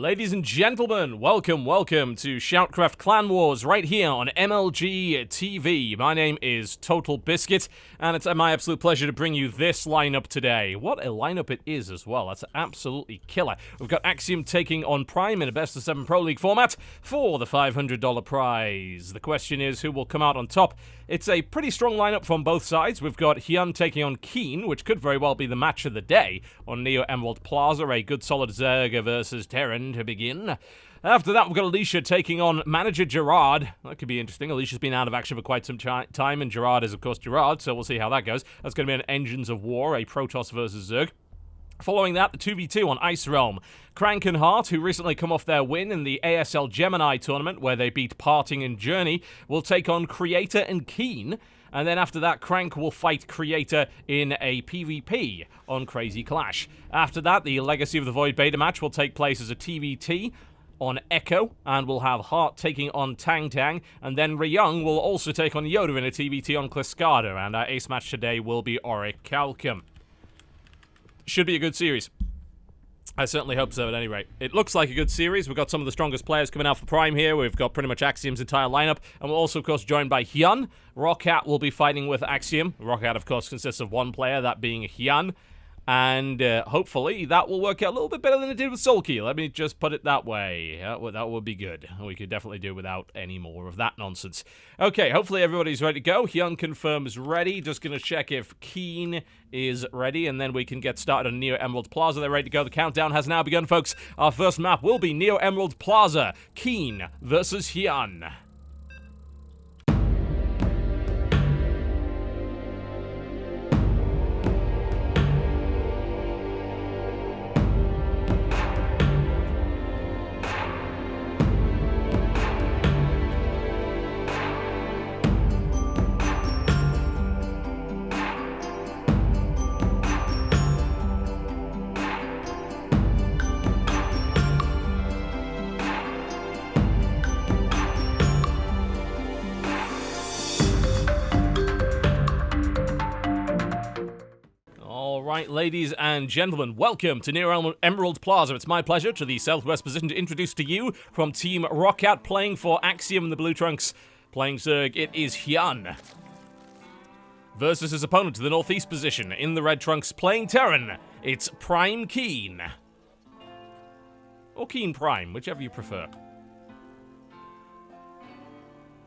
Ladies and gentlemen, welcome to SHOUTCraft Clan Wars right here on MLG TV. My name is TotalBiscuit, and it's my absolute pleasure to bring you this lineup today. What a lineup it is as well. That's absolutely killer. We've got Axiom taking on Prime in a best of 7 Pro League format for the $500 prize. The question is, who will come out on top? It's a pretty strong lineup from both sides. We've got Hyun taking on Keen, which could very well be the match of the day on Neo Emerald Plaza, a good solid Zerg versus Terran to begin. After that, we've got Alicia taking on Manager Gerard. That could be interesting. Alicia's been out of action for quite some time, and Gerard is, of course, Gerard, so we'll see how that goes. That's going to be an Engines of War, a Protoss versus Zerg. Following that, the 2v2 on Ice Realm. Crank and Hart, who recently come off their win in the ASL Gemini tournament, where they beat Parting and Journey, will take on Creator and Keen. And then after that, Crank will fight Creator in a PvP on Crazy Clash. After that, the Legacy of the Void beta match will take place as a TVT on Echo, and we'll have Hart taking on Tang Tang, and then Ryung will also take on Yoda in a TVT on Kliskada, and our ace match today will be Auric Calcum. Should be a good series. I certainly hope so, at any rate. It looks like a good series. We've got some of the strongest players coming out for Prime here. We've got pretty much Axiom's entire lineup, and we're also, of course, joined by Hyun. Rockat will be fighting with Axiom. Rockat, of course, consists of one player, that being Hyun. And hopefully that will work out a little bit better than it did with Sulky. Let me just put it that way. That would be good. We could definitely do without any more of that nonsense. Okay, hopefully everybody's ready to go. Hyun confirms ready. Just going to check if Keen is ready, and then we can get started on Neo Emerald Plaza. They're ready to go. The countdown has now begun, folks. Our first map will be Neo Emerald Plaza. Keen versus Hyun. Alright, ladies and gentlemen, welcome to Neo Emerald Plaza. It's my pleasure, to the southwest position, to introduce to you from Team Rockat, playing for Axiom in the Blue Trunks. Playing Zerg, it is Hyun. Versus his opponent to the northeast position, in the Red Trunks, playing Terran, it's Prime Keen. Or Keen Prime, whichever you prefer.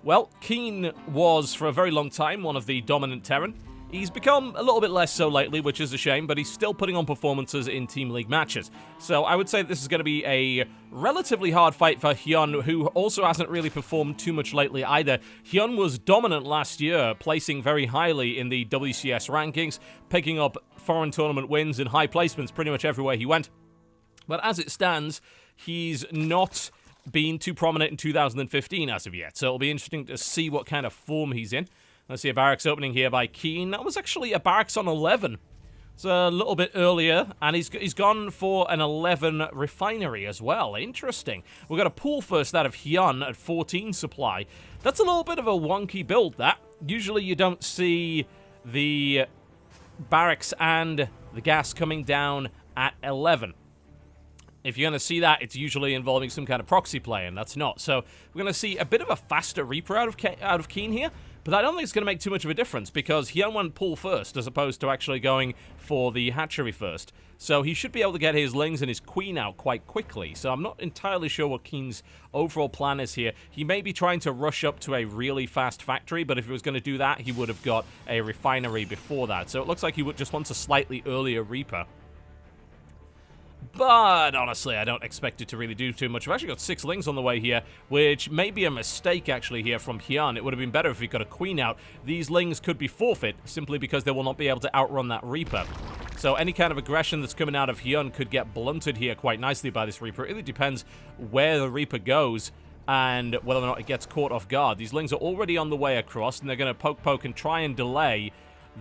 Well, Keen was, for a very long time, one of the dominant Terran. He's become a little bit less so lately, which is a shame, but he's still putting on performances in Team League matches. So I would say this is going to be a relatively hard fight for Hyun, who also hasn't really performed too much lately either. Hyun was dominant last year, placing very highly in the WCS rankings, picking up foreign tournament wins and high placements pretty much everywhere he went. But as it stands, he's not been too prominent in 2015 as of yet, so it'll be interesting to see what kind of form he's in. Let's see a barracks opening here by Keen. That was actually a barracks on 11. It's a little bit earlier, and he's gone for an 11 refinery as well. Interesting. We've got a pool first out of Hyun at 14 supply. That's a little bit of a wonky build, that. Usually you don't see the barracks and the gas coming down at 11. If you're going to see that, it's usually involving some kind of proxy play, and that's not. So we're going to see a bit of a faster Reaper out of Keen here. But I don't think it's going to make too much of a difference, because Hyun went pool first, as opposed to actually going for the hatchery first. So he should be able to get his Lings and his Queen out quite quickly. So I'm not entirely sure what Keen's overall plan is here. He may be trying to rush up to a really fast factory, but if he was going to do that, he would have got a refinery before that. So it looks like he would just want a slightly earlier Reaper. But honestly, I don't expect it to really do too much. We've actually got 6 Lings on the way here, which may be a mistake actually here from Hyun. It would have been better if he got a Queen out. These Lings could be forfeit, simply because they will not be able to outrun that Reaper. So any kind of aggression that's coming out of Hyun could get blunted here quite nicely by this Reaper. It really depends where the Reaper goes and whether or not it gets caught off guard. These Lings are already on the way across, and they're going to poke and try and delay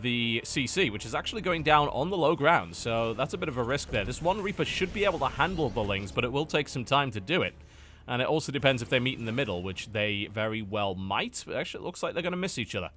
the CC, which is actually going down on the low ground, so that's a bit of a risk there. This one Reaper should be able to handle the Lings, but it will take some time to do it. And it also depends if they meet in the middle, which they very well might. But actually, it looks like they're going to miss each other.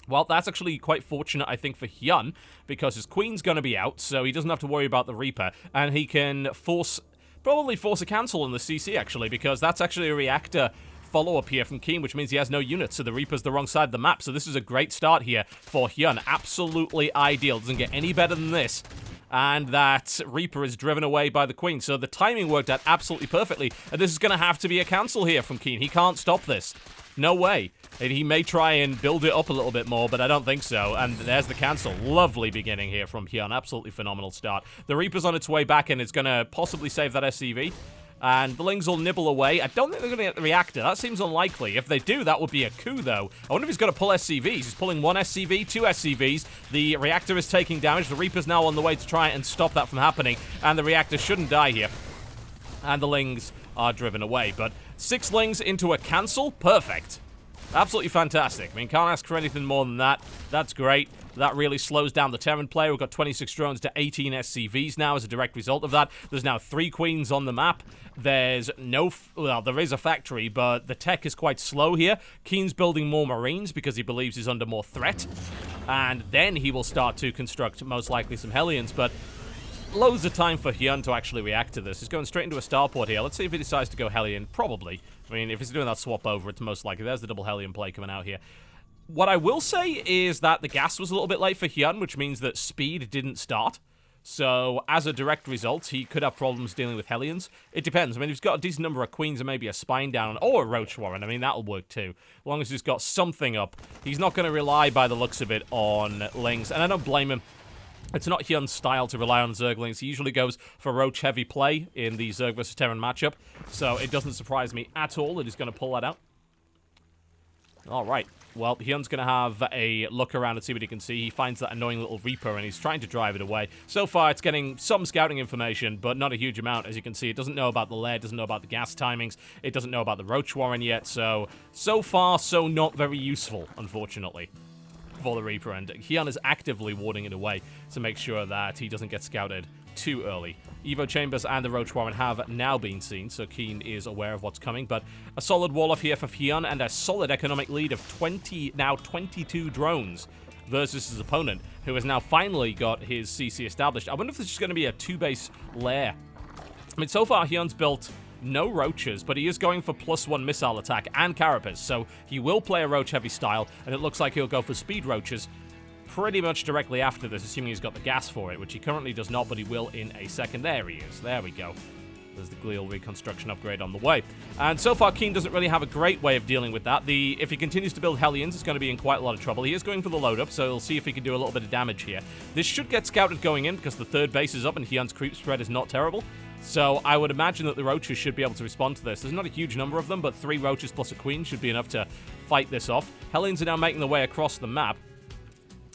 Well, that's actually quite fortunate, I think, for Hyun, because his Queen's going to be out, so he doesn't have to worry about the Reaper, and he can force probably force a cancel on the CC, actually, because that's actually a reactor follow-up here from Keen, which means he has no units, so the Reaper's the wrong side of the map. So this is a great start here for Hyun. Absolutely ideal. Doesn't get any better than this. And that Reaper is driven away by the Queen. So the timing worked out absolutely perfectly. And this is going to have to be a cancel here from Keen. He can't stop this. No way. And he may try and build it up a little bit more, but I don't think so. And there's the cancel. Lovely beginning here from Hyun. Absolutely phenomenal start. The Reaper's on its way back, and it's going to possibly save that SCV. And the Lings will nibble away. I don't think they're going to get the reactor. That seems unlikely. If they do, that would be a coup, though. I wonder if he's going to pull SCVs. He's pulling one SCV, two SCVs. The reactor is taking damage. The Reaper's now on the way to try and stop that from happening. And the reactor shouldn't die here. And the Lings are driven away. But 6 Lings into a cancel? Perfect. Absolutely fantastic. I mean, can't ask for anything more than that. That's great. That really slows down the Terran player. We've got 26 drones to 18 SCVs now as a direct result of that. There's now 3 Queens on the map. There's no... well, there is a factory, but the tech is quite slow here. Keen's building more Marines because he believes he's under more threat. And then he will start to construct, most likely, some Hellions, but... loads of time for Hyun to actually react to this. He's going straight into a starport here. Let's see if he decides to go Hellion. Probably. I mean, if he's doing that swap over, it's most likely. There's the double Hellion play coming out here. What I will say is that the gas was a little bit late for Hyun, which means that speed didn't start. So, as a direct result, he could have problems dealing with Hellions. It depends. I mean, if he's got a decent number of Queens and maybe a Spine down, or a Roach Warren, I mean, that'll work too. As long as he's got something up. He's not going to rely, by the looks of it, on Lings. And I don't blame him. It's not Hyun's style to rely on Zerglings. He usually goes for Roach-heavy play in the Zerg vs. Terran matchup. So it doesn't surprise me at all that he's going to pull that out. Alright. Well, Hyun's going to have a look around and see what he can see. He finds that annoying little Reaper, and he's trying to drive it away. So far, it's getting some scouting information, but not a huge amount. As you can see, it doesn't know about the lair, doesn't know about the gas timings. It doesn't know about the Roach Warren yet. So far, so not very useful, unfortunately, for the Reaper, and Hyun is actively warding it away to make sure that he doesn't get scouted too early. Evo Chambers and the Roach Warren have now been seen, so Keen is aware of what's coming, but a solid wall off here for Hyun and a solid economic lead of 22 drones versus his opponent, who has now finally got his CC established. I wonder if this is going to be a 2-base lair. I mean, so far Hyun's built no Roaches, but he is going for +1 missile attack and Carapace, so he will play a Roach-heavy style, and it looks like he'll go for speed Roaches pretty much directly after this, assuming he's got the gas for it, which he currently does not, but he will in a second. There he is. There we go. There's the Glial reconstruction upgrade on the way. And so far, Keen doesn't really have a great way of dealing with that. If he continues to build Hellions, it's going to be in quite a lot of trouble. He is going for the load-up, so he'll see if he can do a little bit of damage here. This should get scouted going in, because the 3rd base is up, and Hyun's creep spread is not terrible. So I would imagine that the Roaches should be able to respond to this. There's not a huge number of them, but 3 Roaches plus a Queen should be enough to fight this off. Hellions are now making their way across the map.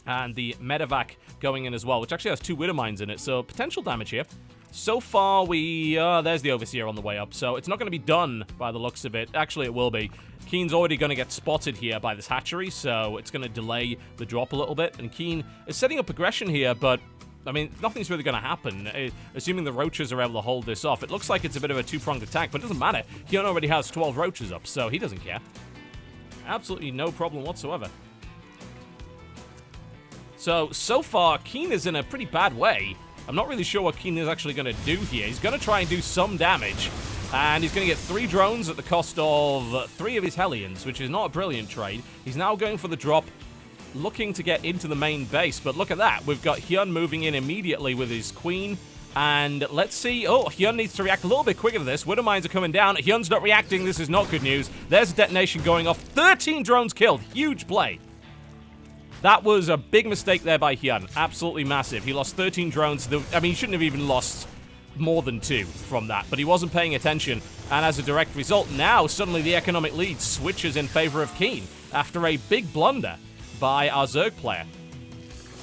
And the Medevac going in as well, which actually has 2 Widow Mines in it, so potential damage here. So far, there's the Overseer on the way up, so it's not going to be done by the looks of it. Actually, it will be. Keen's already going to get spotted here by this hatchery, so it's going to delay the drop a little bit. And Keen is setting up aggression here, but I mean, nothing's really going to happen. Assuming the Roaches are able to hold this off, it looks like it's a bit of a 2-pronged attack, but it doesn't matter. Hyun already has 12 Roaches up, so he doesn't care. Absolutely no problem whatsoever. So far, Keen is in a pretty bad way. I'm not really sure what Keen is actually going to do here. He's going to try and do some damage, and he's going to get 3 drones at the cost of 3 of his Hellions, which is not a brilliant trade. He's now going for the drop, looking to get into the main base, but look at that. We've got Hyun moving in immediately with his Queen, and let's see. Oh, Hyun needs to react a little bit quicker to this. Widow Mines are coming down. Hyun's not reacting. This is not good news. There's a detonation going off. 13 drones killed. Huge play. That was a big mistake there by Hyun. Absolutely massive. He lost 13 drones. I mean, he shouldn't have even lost more than 2 from that, but he wasn't paying attention. And as a direct result, now suddenly the economic lead switches in favor of Keen after a big blunder by our Zerg player.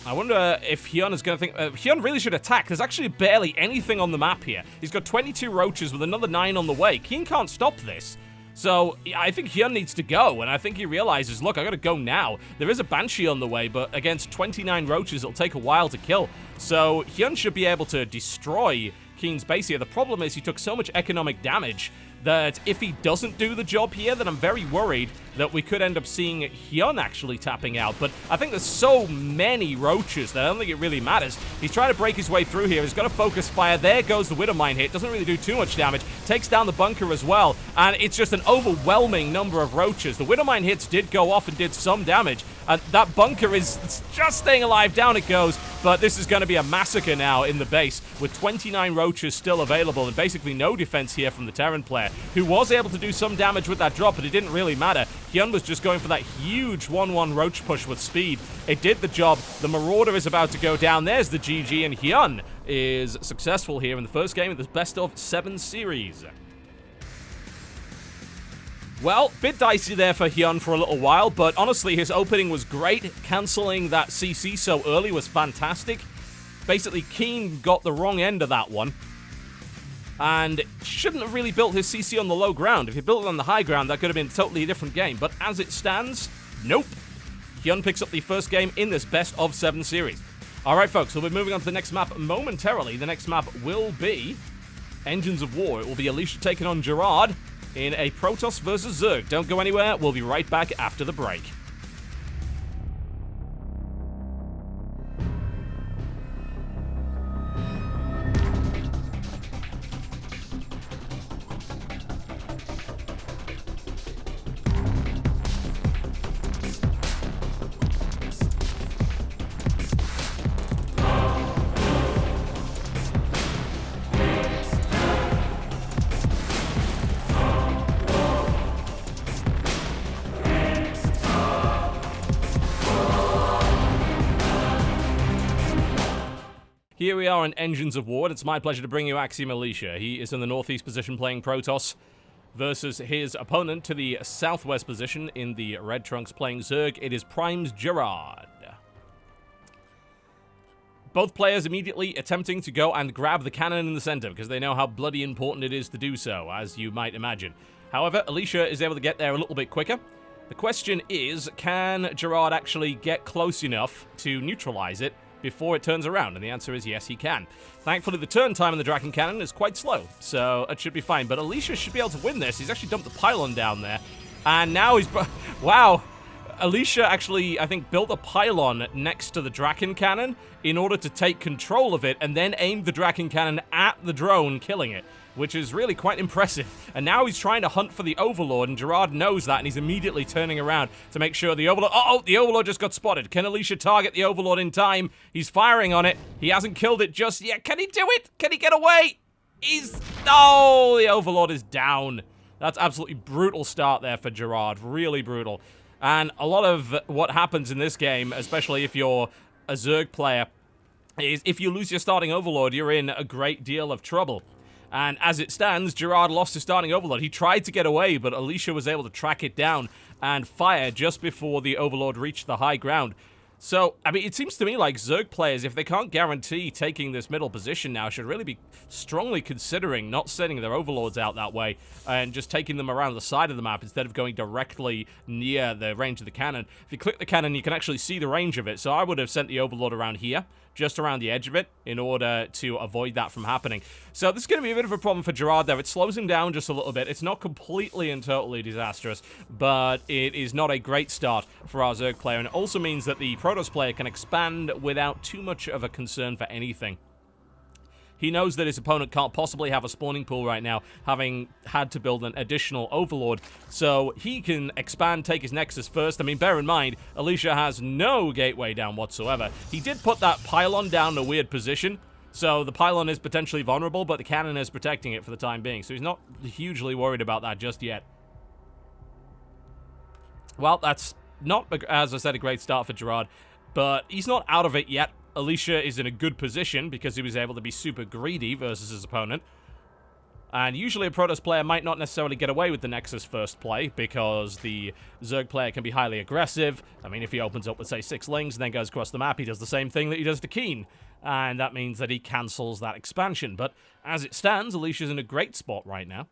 I wonder if Hyun is going to think... Hyun really should attack. There's actually barely anything on the map here. He's got 22 Roaches with another 9 on the way. Keen can't stop this. So, I think Hyun needs to go, and I think he realizes, look, I gotta go now. There is a Banshee on the way, but against 29 Roaches, it'll take a while to kill. So, Hyun should be able to destroy Keen's base here. The problem is he took so much economic damage that if he doesn't do the job here, then I'm very worried that we could end up seeing Hyun actually tapping out. But I think there's so many roaches that I don't think it really matters. He's trying to break his way through here. He's got a focus fire. There goes the Widowmine hit. Doesn't really do too much damage. Takes down the bunker as well. And it's just an overwhelming number of roaches. The Widowmine hits did go off and did some damage. And that bunker is just staying alive. Down it goes. But this is going to be a massacre now in the base with 29 roaches still available and basically no defense here from the Terran player, who was able to do some damage with that drop, but it didn't really matter. Hyun was just going for that huge 1-1 roach push with speed. It did the job. The Marauder is about to go down. There's the GG, and Hyun is successful here in the first game of this best of 7 series. Well, bit dicey there for Hyun for a little while, but honestly, his opening was great. Cancelling that CC so early was fantastic. Basically, Keen got the wrong end of that one, and shouldn't have really built his CC on the low ground. If he built it on the high ground, that could have been a totally different game. But as it stands, nope. Hyun picks up the first game in this best of 7 series. Alright, folks, we'll be moving on to the next map momentarily. The next map will be Engines of War. It will be Alicia taking on Gerard in a Protoss versus Zerg. Don't go anywhere. We'll be right back after the break. Here we are in Engines of War. It's my pleasure to bring you Axiom Alicia. He is in the northeast position playing Protoss versus his opponent to the southwest position in the red trunks playing Zerg. It is Prime's Gerard. Both players immediately attempting to go and grab the cannon in the center because they know how bloody important it is to do so, as you might imagine. However, Alicia is able to get there a little bit quicker. The question is, can Gerard actually get close enough to neutralize it before it turns around? And the answer is yes, he can. Thankfully, the turn time on the Draken Cannon is quite slow, so it should be fine. But Alicia should be able to win this. He's actually dumped the pylon down there, and now he's... Wow! Alicia actually, I think, built a pylon next to the Draken Cannon in order to take control of it, and then aimed the Draken Cannon at the drone, killing it, which is really quite impressive. And now he's trying to hunt for the Overlord, and Gerard knows that, and he's immediately turning around to make sure the Overlord... Uh-oh, the Overlord just got spotted. Can Alicia target the Overlord in time? He's firing on it. He hasn't killed it just yet. Can he do it? Can he get away? He's... Oh, the Overlord is down. That's absolutely brutal start there for Gerard. Really brutal. And a lot of what happens in this game, especially if you're a Zerg player, is if you lose your starting Overlord, you're in a great deal of trouble. And as it stands, Gerard lost his starting Overlord. He tried to get away, but Alicia was able to track it down and fire just before the Overlord reached the high ground. So, I mean, it seems to me like Zerg players, if they can't guarantee taking this middle position now, should really be strongly considering not sending their Overlords out that way and just taking them around the side of the map instead of going directly near the range of the cannon. If you click the cannon, you can actually see the range of it. So I would have sent the Overlord around here, just around the edge of it, in order to avoid that from happening. So this is going to be a bit of a problem for Gerard there. It slows him down just a little bit. It's not completely and totally disastrous, but it is not a great start for our Zerg player, and it also means that the Protoss player can expand without too much of a concern for anything. He knows that his opponent can't possibly have a spawning pool right now, having had to build an additional Overlord, so he can expand, take his Nexus first. I mean, bear in mind, Alicia has no gateway down whatsoever. He did put that pylon down in a weird position, so the pylon is potentially vulnerable, but the cannon is protecting it for the time being, so he's not hugely worried about that just yet. Well, that's not, as I said, a great start for Gerard, but he's not out of it yet. Alicia is in a good position because he was able to be super greedy versus his opponent. And usually a Protoss player might not necessarily get away with the Nexus first play because the Zerg player can be highly aggressive. I mean, if he opens up with, say, 6 Lings and then goes across the map, he does the same thing that he does to Keen. And that means that he cancels that expansion. But as it stands, Alicia's in a great spot right now.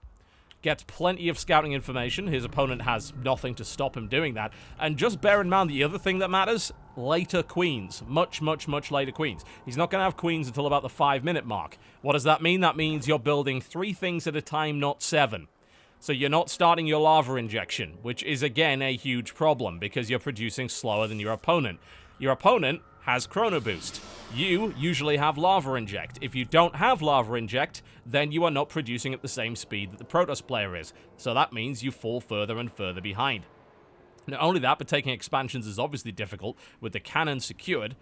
Gets plenty of scouting information. His opponent has nothing to stop him doing that. And just bear in mind the other thing that matters, later queens. Much, much, much later queens. He's not going to have queens until about the 5-minute mark. What does that mean? That means you're building 3 things at a time, not 7. So you're not starting your lava injection, which is, again, a huge problem because you're producing slower than your opponent. Your opponent has Chrono Boost. You usually have Lava Inject. If you don't have Lava Inject, then you are not producing at the same speed that the Protoss player is. So that means you fall further and further behind. Not only that, but taking expansions is obviously difficult with the cannon secured.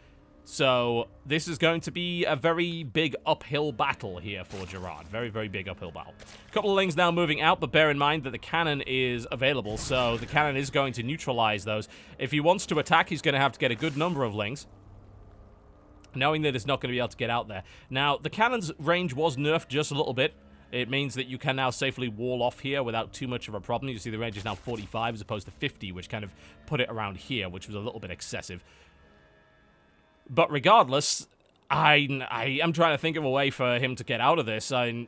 So this is going to be a very big uphill battle here for Gerard. Very, very big uphill battle. A couple of Lings now moving out, but bear in mind that the cannon is available, so the cannon is going to neutralize those. If he wants to attack, he's going to have to get a good number of Lings, knowing that it's not going to be able to get out there. Now, the cannon's range was nerfed just a little bit. It means that you can now safely wall off here without too much of a problem. You see the range is now 45 as opposed to 50, which kind of put it around here, which was a little bit excessive. But regardless, I am trying to think of a way for him to get out of this. I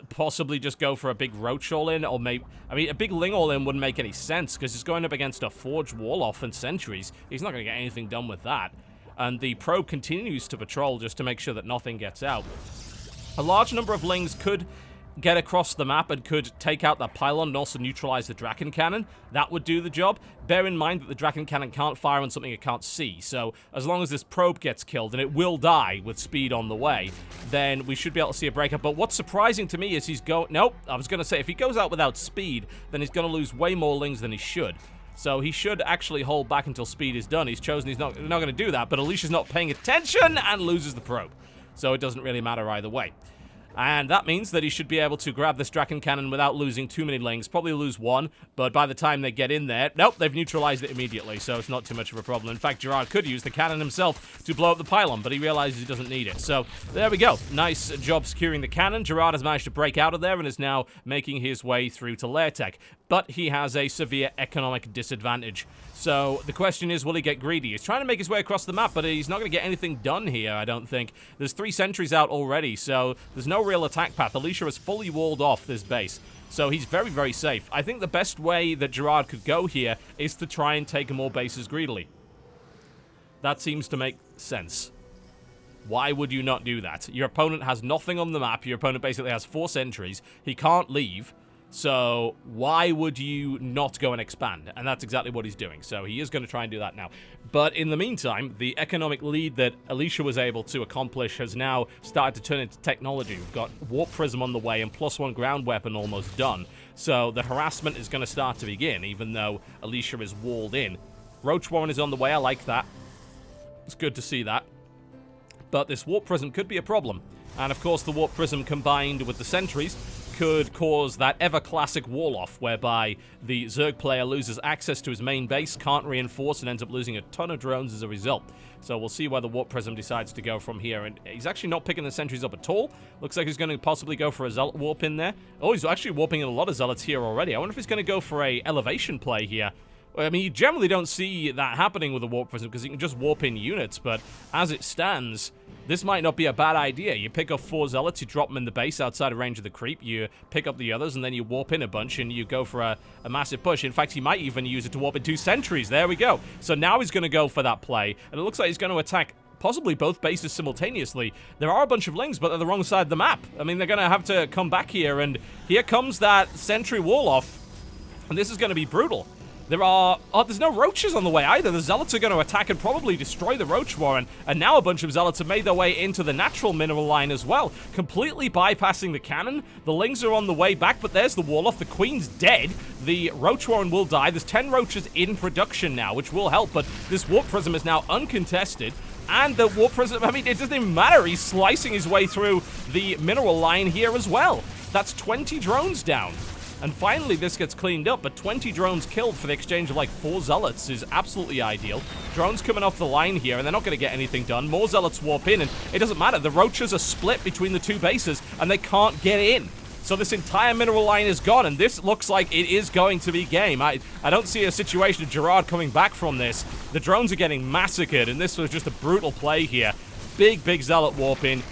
possibly just go for a big Roach all-in, or maybe... I mean, a big Ling all-in wouldn't make any sense, because he's going up against a Forge Wall-Off and Sentries. He's not going to get anything done with that. And the probe continues to patrol just to make sure that nothing gets out. A large number of Lings could get across the map and could take out that pylon and also neutralize the Draken Cannon. That would do the job. Bear in mind that the Draken Cannon can't fire on something it can't see, so as long as this probe gets killed, and it will die with speed on the way, then we should be able to see a breakup. But what's surprising to me is he's nope, I was going to say, if he goes out without speed, then he's going to lose way more Lings than he should. So he should actually hold back until speed is done. He's chosen he's not going to do that, but Alicia's not paying attention and loses the probe. So it doesn't really matter either way. And that means that he should be able to grab this Draken Cannon without losing too many Lings. Probably lose one, but by the time they get in there... Nope, they've neutralized it immediately, so it's not too much of a problem. In fact, Gerard could use the cannon himself to blow up the pylon, but he realizes he doesn't need it. So, there we go. Nice job securing the cannon. Gerard has managed to break out of there and is now making his way through to Lair Tech. But he has a severe economic disadvantage. So, the question is, will he get greedy? He's trying to make his way across the map, but he's not going to get anything done here, I don't think. There's 3 sentries out already, so there's no real attack path. Alicia has fully walled off this base, so he's very, very safe. I think the best way that Gerard could go here is to try and take more bases greedily. That seems to make sense. Why would you not do that? Your opponent has nothing on the map. Your opponent basically has 4 sentries. He can't leave. So why would you not go and expand? And that's exactly what he's doing. So he is going to try and do that now. But in the meantime, the economic lead that Alicia was able to accomplish has now started to turn into technology. We've got Warp Prism on the way and +1 ground weapon almost done. So the harassment is going to start to begin, even though Alicia is walled in. Roach Warren is on the way. I like that. It's good to see that. But this Warp Prism could be a problem. And of course, the Warp Prism combined with the sentries could cause that ever-classic wall-off, whereby the Zerg player loses access to his main base, can't reinforce, and ends up losing a ton of drones as a result. So we'll see where the Warp Prism decides to go from here. And he's actually not picking the sentries up at all. Looks like he's going to possibly go for a Zealot warp in there. Oh, he's actually warping in a lot of Zealots here already. I wonder if he's going to go for a elevation play here. I mean, you generally don't see that happening with a Warp Prism because you can just warp in units, but as it stands, this might not be a bad idea. You pick up 4 Zealots, you drop them in the base outside of range of the creep, you pick up the others, and then you warp in a bunch, and you go for a massive push. In fact, he might even use it to warp in 2 sentries. There we go. So now he's going to go for that play, and it looks like he's going to attack possibly both bases simultaneously. There are a bunch of Lings, but they're the wrong side of the map. I mean, they're going to have to come back here, and here comes that sentry wall-off, and this is going to be brutal. There's no Roaches on the way either. The Zealots are going to attack and probably destroy the Roach Warren. And now a bunch of Zealots have made their way into the natural mineral line as well, completely bypassing the cannon. The Lings are on the way back, but there's the wall off. The Queen's dead. The Roach Warren will die. There's 10 Roaches in production now, which will help, but this Warp Prism is now uncontested. And the Warp Prism, I mean, it doesn't even matter. He's slicing his way through the mineral line here as well. That's 20 drones down. And finally, this gets cleaned up, but 20 drones killed for the exchange of like 4 Zealots is absolutely ideal. Drones coming off the line here, and they're not going to get anything done. More Zealots warp in, and it doesn't matter. The Roaches are split between the 2 bases, and they can't get in. So this entire mineral line is gone, and this looks like it is going to be game. I don't see a situation of Gerard coming back from this. The drones are getting massacred, and this was just a brutal play here. Big Zealot warp in.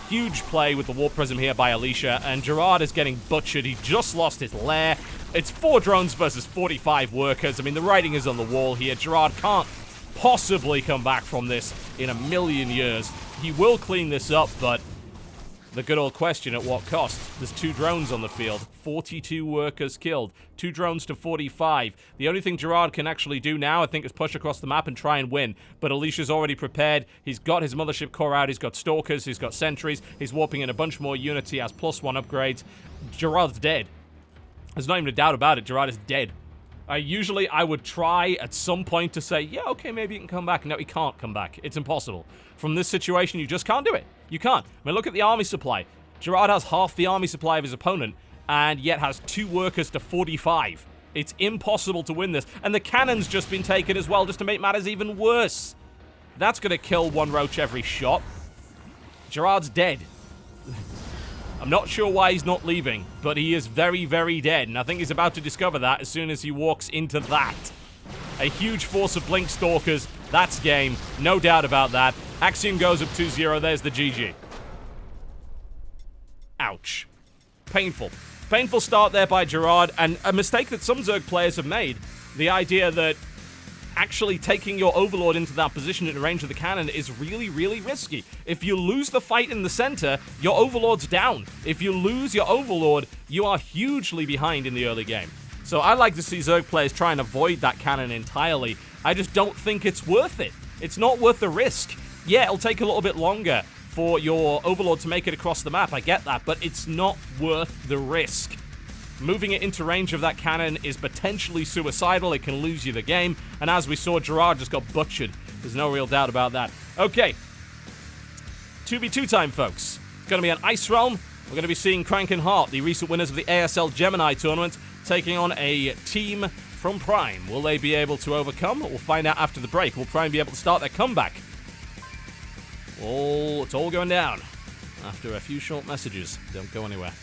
Huge play with the Warp Prism here by Alicia, and Gerard is getting butchered. He just lost his lair. It's 4 drones versus 45 workers. I mean, the writing is on the wall here. Gerard can't possibly come back from this in a million years. He will clean this up, but The good old question, at what cost? There's 2 drones on the field, 42 workers killed, 2 drones to 45. The only thing Gerard can actually do now, I think, is push across the map and try and win. But Alicia's already prepared. He's got his mothership core out, he's got stalkers, he's got sentries, he's warping in a bunch more units, he has +1 upgrades. Gerard's dead. There's not even a doubt about it, Gerard is dead. Usually I would try at some point to say, yeah, okay, maybe he can come back. No, he can't come back. It's impossible. From this situation, you just can't do it. You can't. I mean, look at the army supply. Gerard has half the army supply of his opponent, and yet has 2 workers to 45. It's impossible to win this. And the cannon's just been taken as well, just to make matters even worse. That's going to kill 1 roach every shot. Gerard's dead. I'm not sure why he's not leaving, but he is very, very dead, and I think he's about to discover that as soon as he walks into that. A huge force of Blink Stalkers. That's game. No doubt about that. Axiom goes up 2-0. There's the GG. Ouch. Painful. Painful start there by Gerard, and a mistake that some Zerg players have made. The idea that actually taking your Overlord into that position in range of the cannon is really, really risky. If you lose the fight in the center, your Overlord's down. If you lose your Overlord, you are hugely behind in the early game. So I like to see Zerg players try and avoid that cannon entirely. I just don't think it's worth it. It's not worth the risk. Yeah, it'll take a little bit longer for your Overlord to make it across the map, I get that, but it's not worth the risk. Moving it into range of that cannon is potentially suicidal. It can lose you the game. And as we saw, Gerard just got butchered. There's no real doubt about that. Okay. 2v2 time, folks. It's going to be an Ice Realm. We're going to be seeing Crank and Hart, the recent winners of the ASL Gemini tournament, taking on a team from Prime. Will they be able to overcome? We'll find out after the break. Will Prime be able to start their comeback? It's all going down after a few short messages. Don't go anywhere.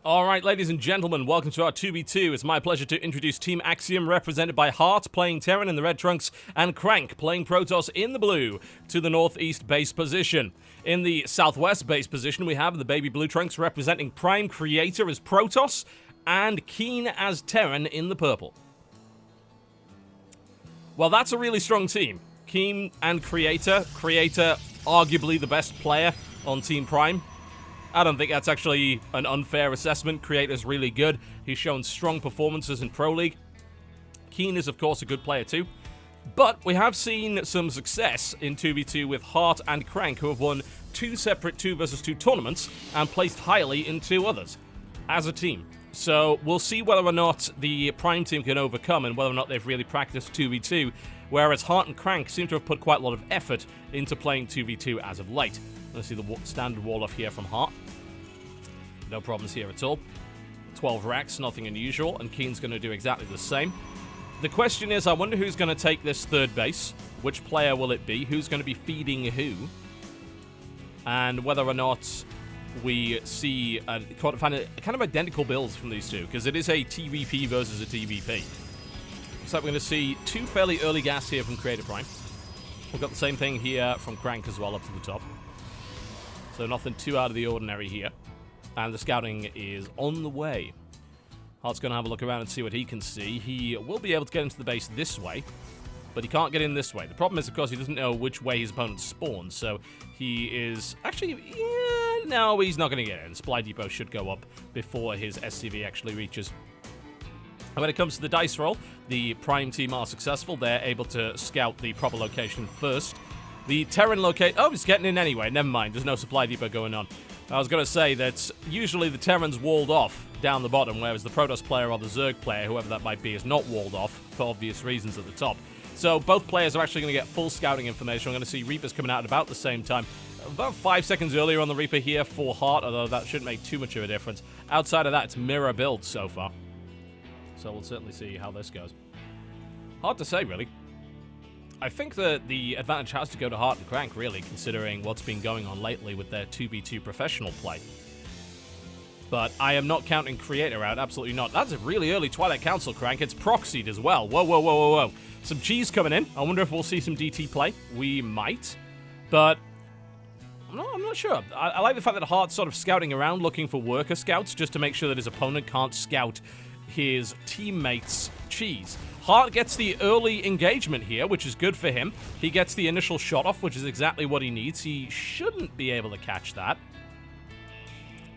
Alright, ladies and gentlemen, welcome to our 2v2. It's my pleasure to introduce Team Axiom, represented by Hart playing Terran in the red trunks, and Crank playing Protoss in the blue, to the northeast base position. In the southwest base position, we have the baby blue trunks representing Prime Creator as Protoss, and Keen as Terran in the purple. Well, that's a really strong team. Keen and Creator. Creator, arguably the best player on Team Prime. I don't think that's actually an unfair assessment. Creator's really good. He's shown strong performances in Pro League. Keen is, of course, a good player too. But we have seen some success in 2v2 with Hart and Crank, who have won 2 separate 2 vs 2 tournaments and placed highly in 2 others as a team. So we'll see whether or not the Prime team can overcome and whether or not they've really practiced 2v2, whereas Hart and Crank seem to have put quite a lot of effort into playing 2v2 as of late. Let's see the standard wall off here from Hart. No problems here at all. 12 racks, nothing unusual, and Keen's going to do exactly the same. The question is, I wonder who's going to take this third base. Which player will it be? Who's going to be feeding who? And whether or not we see kind of identical builds from these two, because it is a TVP versus a TVP. So we're going to see 2 fairly early gas here from Creator Prime. We've got the same thing here from Crank as well up to the top. So nothing too out of the ordinary here. And the scouting is on the way. Hart's going to have a look around and see what he can see. He will be able to get into the base this way, but he can't get in this way. The problem is, of course, he doesn't know which way his opponent spawns, so he is... Actually, yeah, no, he's not going to get in. Supply Depot should go up before his SCV actually reaches. And when it comes to the dice roll, the Prime team are successful. They're able to scout the proper location first. The Terran locate... Oh, he's getting in anyway. Never mind. There's no Supply Depot going on. I was going to say that usually the Terran's walled off down the bottom, whereas the Protoss player or the Zerg player, whoever that might be, is not walled off for obvious reasons at the top. So both players are actually going to get full scouting information. I'm going to see Reapers coming out at about the same time. About 5 seconds earlier on the Reaper here for Hart, although that shouldn't make too much of a difference. Outside of that, it's mirror builds so far. So we'll certainly see how this goes. Hard to say, really. I think that the advantage has to go to Heart and Crank, really, considering what's been going on lately with their 2v2 professional play. But I am not counting Creator out, absolutely not. That's a really early Twilight Council, Crank. It's proxied as well. Whoa, whoa, whoa, whoa, whoa. Some G's coming in. I wonder if we'll see some DT play. We might. But I'm not sure. I like the fact that Heart's sort of scouting around looking for worker scouts just to make sure that his opponent can't scout his teammates' cheese. Heart gets the early engagement here, which is good for him. He gets the initial shot off, which is exactly what he needs. He shouldn't be able to catch that.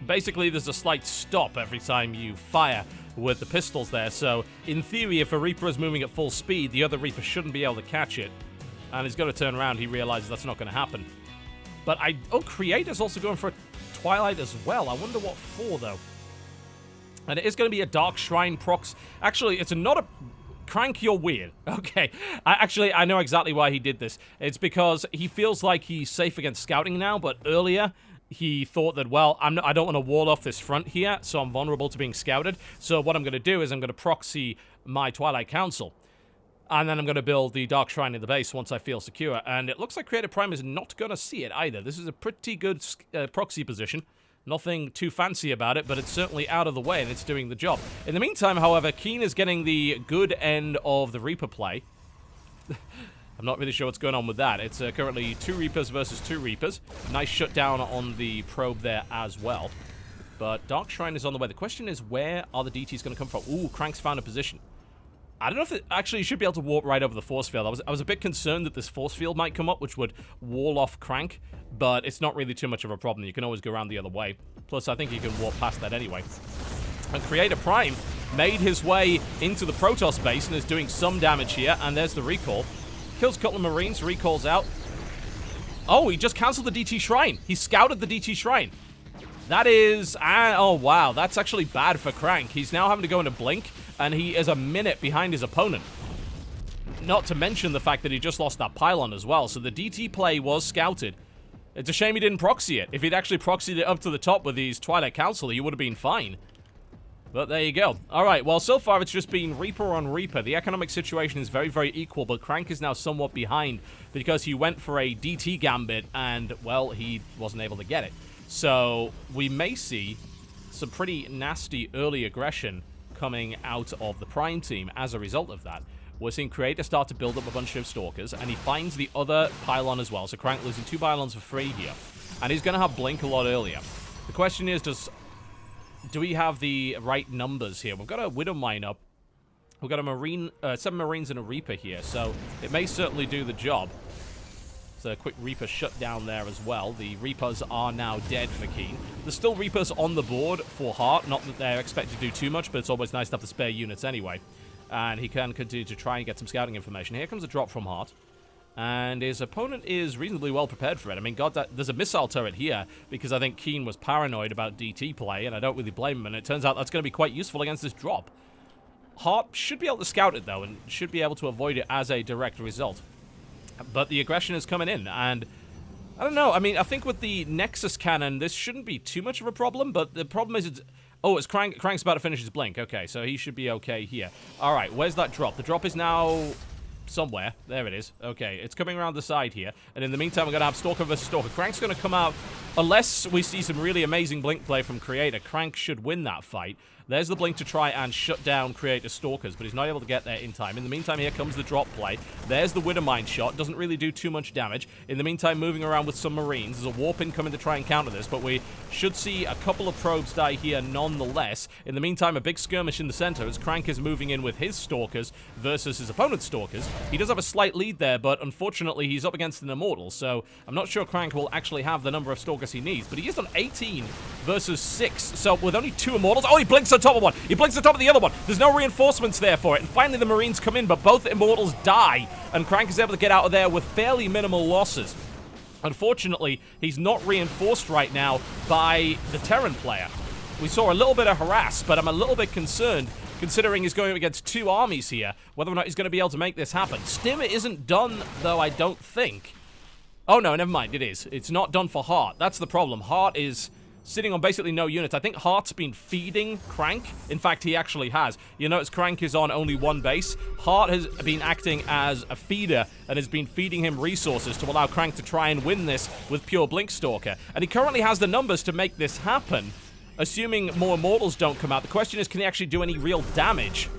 Basically, there's a slight stop every time you fire with the pistols there. So, in theory, if a Reaper is moving at full speed, the other Reaper shouldn't be able to catch it. And he's got to turn around. He realizes that's not going to happen. But Creator's also going for a Twilight as well. I wonder what for, though. And it is going to be a Dark Shrine prox. Actually, it's not a... Crank, you're weird. Okay. I know exactly why he did this. It's because he feels like he's safe against scouting now, but earlier he thought that, well, I don't want to wall off this front here, so I'm vulnerable to being scouted. So what I'm going to do is I'm going to proxy my Twilight Council. And then I'm going to build the Dark Shrine in the base once I feel secure. And it looks like Creator Prime is not going to see it either. This is a pretty good proxy position. Nothing too fancy about it, but it's certainly out of the way and it's doing the job. In the meantime, however, Keen is getting the good end of the Reaper play. I'm not really sure what's going on with that. It's currently 2 Reapers versus 2 Reapers. Nice shutdown on the probe there as well. But Dark Shrine is on the way. The question is, where are the DTs going to come from? Ooh, Crank's found a position. I don't know if it actually should be able to warp right over the force field. I was a bit concerned that this force field might come up, which would wall off Crank, but it's not really too much of a problem. You can always go around the other way. Plus, I think you can warp past that anyway. And Creator Prime made his way into the Protoss base and is doing some damage here, and there's the recall. Kills a couple of Marines, recalls out. Oh, he just cancelled the DT Shrine. He scouted the DT Shrine. That is... oh, wow. That's actually bad for Crank. He's now having to go into Blink, and he is a minute behind his opponent. Not to mention the fact that he just lost that pylon as well. So the DT play was scouted. It's a shame he didn't proxy it. If he'd actually proxied it up to the top with his Twilight Council, he would have been fine. But there you go. Alright, well, so far it's just been Reaper on Reaper. The economic situation is very, very equal, but Crank is now somewhat behind because he went for a DT Gambit and, well, he wasn't able to get it. So we may see some pretty nasty early aggression coming out of the Prime team as a result of that. We're seeing Creator start to build up a bunch of Stalkers, and he finds the other pylon as well. So Crank losing 2 pylons for free here. And he's going to have Blink a lot earlier. The question is, do we have the right numbers here? We've got a Widow Mine up. We've got a Marine, 7 Marines and a Reaper here, so it may certainly do the job. So a quick Reaper shut down there as well. The Reapers are now dead for Keen. There's still Reapers on the board for Heart. Not that they're expected to do too much, but it's always nice to have the spare units anyway. And he can continue to try and get some scouting information. Here comes a drop from Heart. And his opponent is reasonably well prepared for it. I mean, God, there's a missile turret here because I think Keen was paranoid about DT play, and I don't really blame him. And it turns out that's going to be quite useful against this drop. Heart should be able to scout it, though, and should be able to avoid it as a direct result. But the aggression is coming in, and I don't know. I mean, I think with the Nexus cannon, this shouldn't be too much of a problem, but the problem is it's Crank's about to finish his Blink. Okay, so he should be okay here. All right, where's that drop? The drop is now somewhere. There it is. Okay, it's coming around the side here, and in the meantime, we're going to have Stalker versus Stalker. Crank's going to come out, unless we see some really amazing Blink play from Creator. Crank should win that fight. There's the Blink to try and shut down Creator Stalkers, but he's not able to get there in time. In the meantime, here comes the drop play. There's the Widowmine shot. Doesn't really do too much damage. In the meantime, moving around with some Marines. There's a warp in coming to try and counter this, but we should see a couple of probes die here nonetheless. In the meantime, a big skirmish in the center as Crank is moving in with his Stalkers versus his opponent's Stalkers. He does have a slight lead there, but unfortunately, he's up against an Immortal, so I'm not sure Crank will actually have the number of Stalkers he needs, but he is on 18 versus 6, so with only 2 Immortals. Oh, he blinks on top of one. He blinks on top of the other one. There's no reinforcements there for it. And finally, the Marines come in, but both Immortals die. And Crank is able to get out of there with fairly minimal losses. Unfortunately, he's not reinforced right now by the Terran player. We saw a little bit of harass, but I'm a little bit concerned considering he's going up against 2 armies here, whether or not he's going to be able to make this happen. Stim isn't done, though, I don't think. Oh, no, never mind. It is. It's not done for Heart. That's the problem. Heart is sitting on basically no units. I think Heart's been feeding Crank. In fact, he actually has. You notice Crank is on only one base. Heart has been acting as a feeder and has been feeding him resources to allow Crank to try and win this with pure Blinkstalker. And he currently has the numbers to make this happen. Assuming more Immortals don't come out, the question is, can he actually do any real damage?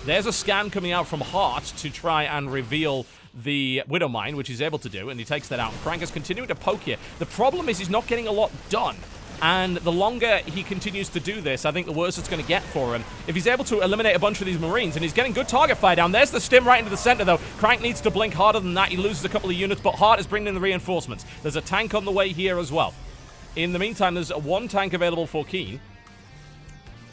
There's a scan coming out from Heart to try and reveal the Widowmine, which he's able to do, and he takes that out. Crank is continuing to poke here. The problem is he's not getting a lot done. And the longer he continues to do this, I think the worse it's going to get for him. If he's able to eliminate a bunch of these Marines, and he's getting good target fire down. There's the stim right into the center, though. Crank needs to blink harder than that. He loses a couple of units, but Heart is bringing in the reinforcements. There's a tank on the way here as well. In the meantime, there's one tank available for Keen.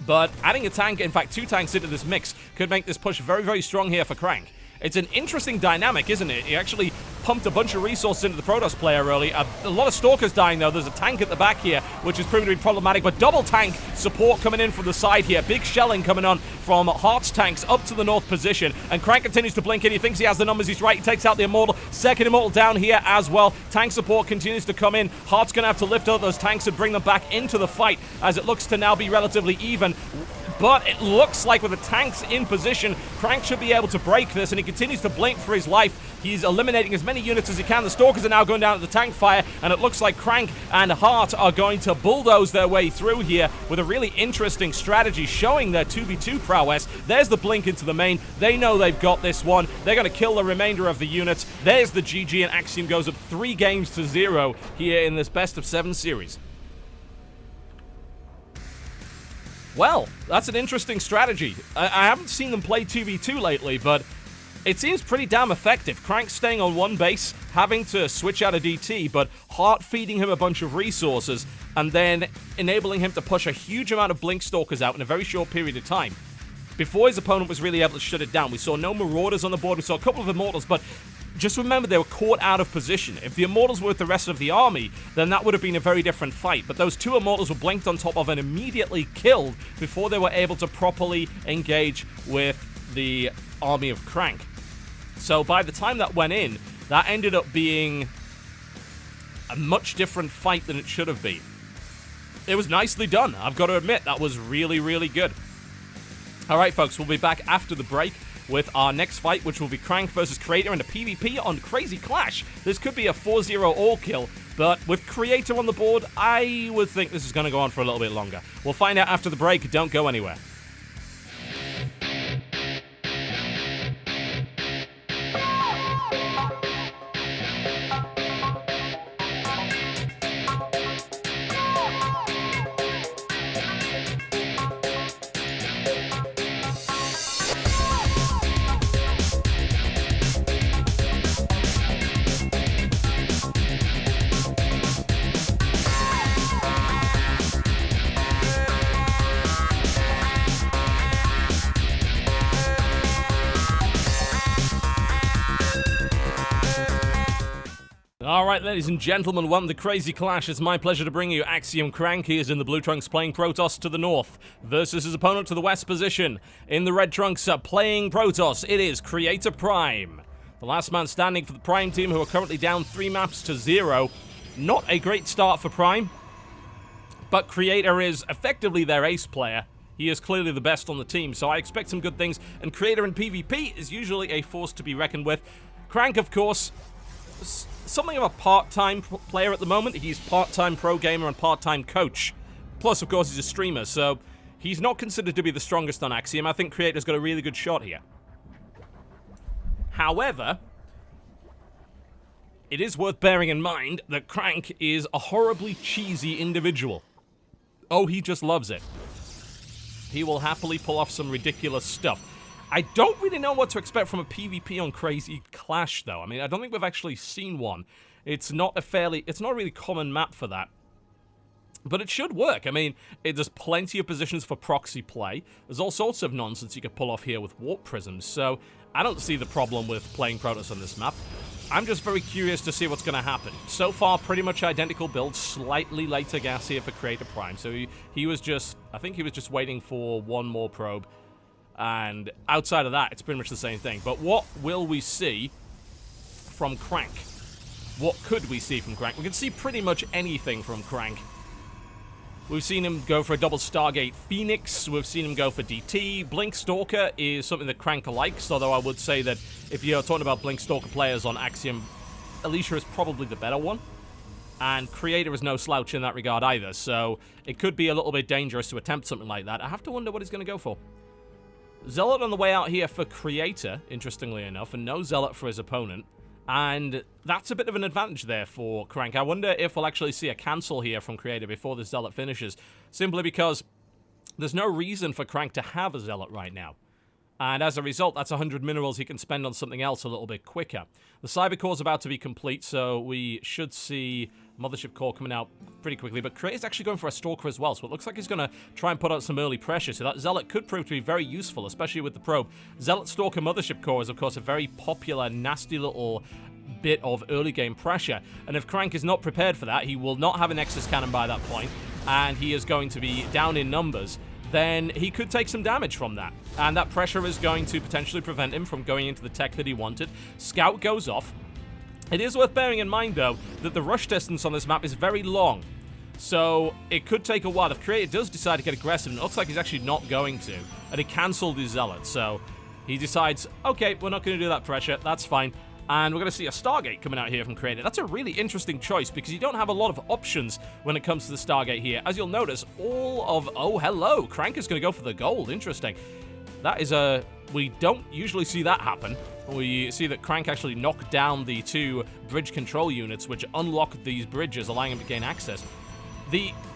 But adding a tank, in fact, 2 tanks into this mix could make this push very, very strong here for Crank. It's an interesting dynamic, isn't it? He actually pumped a bunch of resources into the Protoss player early. A lot of Stalkers dying, though. There's a tank at the back here, which is proving to be problematic. But double tank support coming in from the side here. Big shelling coming on from Heart's tanks up to the north position. And Crank continues to blink in. He thinks he has the numbers. He's right. He takes out the Immortal. Second Immortal down here as well. Tank support continues to come in. Heart's going to have to lift up those tanks and bring them back into the fight, as it looks to now be relatively even. But it looks like with the tanks in position, Crank should be able to break this, and he continues to blink for his life. He's eliminating as many units as he can. The Stalkers are now going down to the tank fire, and it looks like Crank and Heart are going to bulldoze their way through here with a really interesting strategy, showing their 2v2 prowess. There's the blink into the main. They know they've got this one. They're going to kill the remainder of the units. There's the GG, and Axiom goes up 3 games to 0 here in this best of 7 series. Well, that's an interesting strategy. I haven't seen them play 2v2 lately, but it seems pretty damn effective. Crank staying on one base, having to switch out a DT, but Heart feeding him a bunch of resources, and then enabling him to push a huge amount of Blinkstalkers out in a very short period of time. Before his opponent was really able to shut it down, we saw no Marauders on the board, we saw a couple of Immortals, but just remember they were caught out of position. If the Immortals were with the rest of the army, then that would have been a very different fight. But those 2 Immortals were blinked on top of and immediately killed before they were able to properly engage with the army of Crank. So by the time that went in, that ended up being a much different fight than it should have been. It was nicely done. I've got to admit, that was really, really good. All right, folks, we'll be back after the break with our next fight, which will be Crank versus Creator in a PvP on Crazy Clash. This could be a 4-0 all-kill, but with Creator on the board, I would think this is going to go on for a little bit longer. We'll find out after the break. Don't go anywhere. Alright, ladies and gentlemen, welcome to Crazy Clash. It's my pleasure to bring you Axiom Crank. He is in the blue trunks playing Protoss to the north versus his opponent to the west position. In the red trunks playing Protoss, it is Creator Prime. The last man standing for the Prime team, who are currently down 3 maps to 0. Not a great start for Prime, but Creator is effectively their ace player. He is clearly the best on the team, so I expect some good things. And Creator in PvP is usually a force to be reckoned with. Crank, of course, something of a part-time player at the moment. He's part-time pro gamer and part-time coach. Plus, of course, he's a streamer, so he's not considered to be the strongest on Axiom. I think Creator's got a really good shot here. However, it is worth bearing in mind that Crank is a horribly cheesy individual. Oh, he just loves it. He will happily pull off some ridiculous stuff. I don't really know what to expect from a PvP on Crazy Clash, though. I mean, I don't think we've actually seen one. It's not a really common map for that. But it should work. I mean, there's plenty of positions for proxy play. There's all sorts of nonsense you could pull off here with warp prisms, so I don't see the problem with playing Protoss on this map. I'm just very curious to see what's going to happen. So far, pretty much identical build, slightly later gas here for Creator Prime. So he was just, I think he was just waiting for one more probe. And outside of that, it's pretty much the same thing. But what will we see from Crank? What could we see from Crank? We can see pretty much anything from Crank. We've seen him go for a double Stargate Phoenix. We've seen him go for DT. Blink Stalker is something that Crank likes, although I would say that if you're talking about Blink Stalker players on Axiom, Alicia is probably the better one. And Creator is no slouch in that regard either, so it could be a little bit dangerous to attempt something like that. I have to wonder what he's going to go for. Zealot on the way out here for Creator, interestingly enough, and no Zealot for his opponent. And that's a bit of an advantage there for Crank. I wonder if we'll actually see a cancel here from Creator before the Zealot finishes, simply because there's no reason for Crank to have a Zealot right now. And as a result, that's 100 minerals he can spend on something else a little bit quicker. The Cyber Core's about to be complete, so we should see Mothership Core coming out pretty quickly. But Creator's actually going for a Stalker as well, so it looks like he's going to try and put out some early pressure. So that Zealot could prove to be very useful, especially with the probe. Zealot Stalker Mothership Core is, of course, a very popular, nasty little bit of early game pressure. And if Crank is not prepared for that, he will not have a Nexus Cannon by that point, and he is going to be down in numbers. Then he could take some damage from that. And that pressure is going to potentially prevent him from going into the tech that he wanted. Scout goes off. It is worth bearing in mind, though, that the rush distance on this map is very long. So it could take a while. If Creator does decide to get aggressive, and it looks like he's actually not going to, and he cancelled his Zealot. So he decides, okay, we're not going to do that pressure. That's fine. And we're going to see a Stargate coming out here from Creator. That's a really interesting choice because you don't have a lot of options when it comes to the Stargate here. As you'll notice, all of... Oh, hello. Crank is going to go for the gold. Interesting. That is a... We don't usually see that happen. We see that Crank actually knocked down the 2 bridge control units, which unlock these bridges, allowing him to gain access.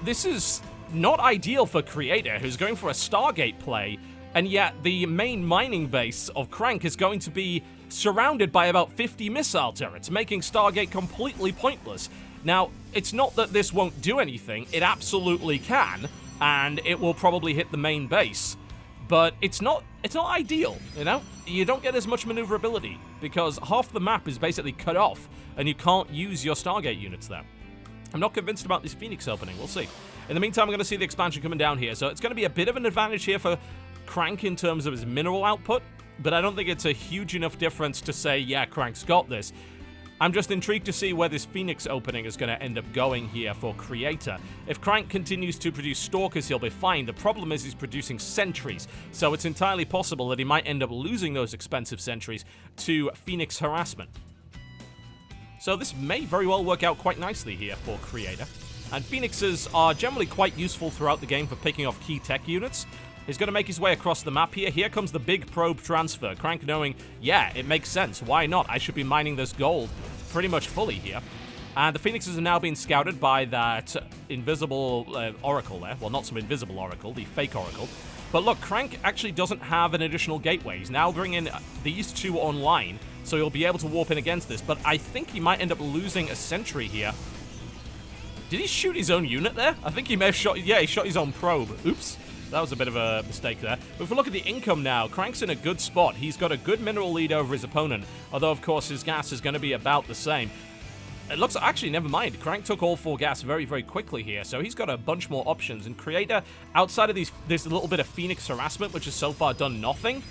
This is not ideal for Creator, who's going for a Stargate play, and yet the main mining base of Crank is going to be surrounded by about 50 missile turrets, making Stargate completely pointless. Now, it's not that this won't do anything, it absolutely can, and it will probably hit the main base, but it's not ideal, you know? You don't get as much maneuverability, because half the map is basically cut off, and you can't use your Stargate units there. I'm not convinced about this Phoenix opening, we'll see. In the meantime, we're going to see the expansion coming down here, so it's going to be a bit of an advantage here for Crank in terms of his mineral output, but I don't think it's a huge enough difference to say, yeah, Crank's got this. I'm just intrigued to see where this Phoenix opening is going to end up going here for Creator. If Crank continues to produce Stalkers, he'll be fine. The problem is he's producing Sentries, so it's entirely possible that he might end up losing those expensive Sentries to Phoenix harassment. So this may very well work out quite nicely here for Creator. And Phoenixes are generally quite useful throughout the game for picking off key tech units. He's going to make his way across the map here. Here comes the big probe transfer. Crank knowing, yeah, it makes sense. Why not? I should be mining this gold pretty much fully here. And the Phoenixes are now being scouted by that invisible oracle there. Well, not some invisible oracle, the fake oracle. But look, Crank actually doesn't have an additional gateway. He's now bringing these 2 online, so he'll be able to warp in against this. But I think he might end up losing a sentry here. Did he shoot his own unit there? I think he may have shot... Yeah, he shot his own probe. Oops. That was a bit of a mistake there. But if we look at the income now, Crank's in a good spot. He's got a good mineral lead over his opponent, although, of course, his gas is going to be about the same. It looks... Actually, never mind. Crank took all 4 gas very, very quickly here, so he's got a bunch more options. And Creator, outside of this little bit of Phoenix harassment, which has so far done nothing,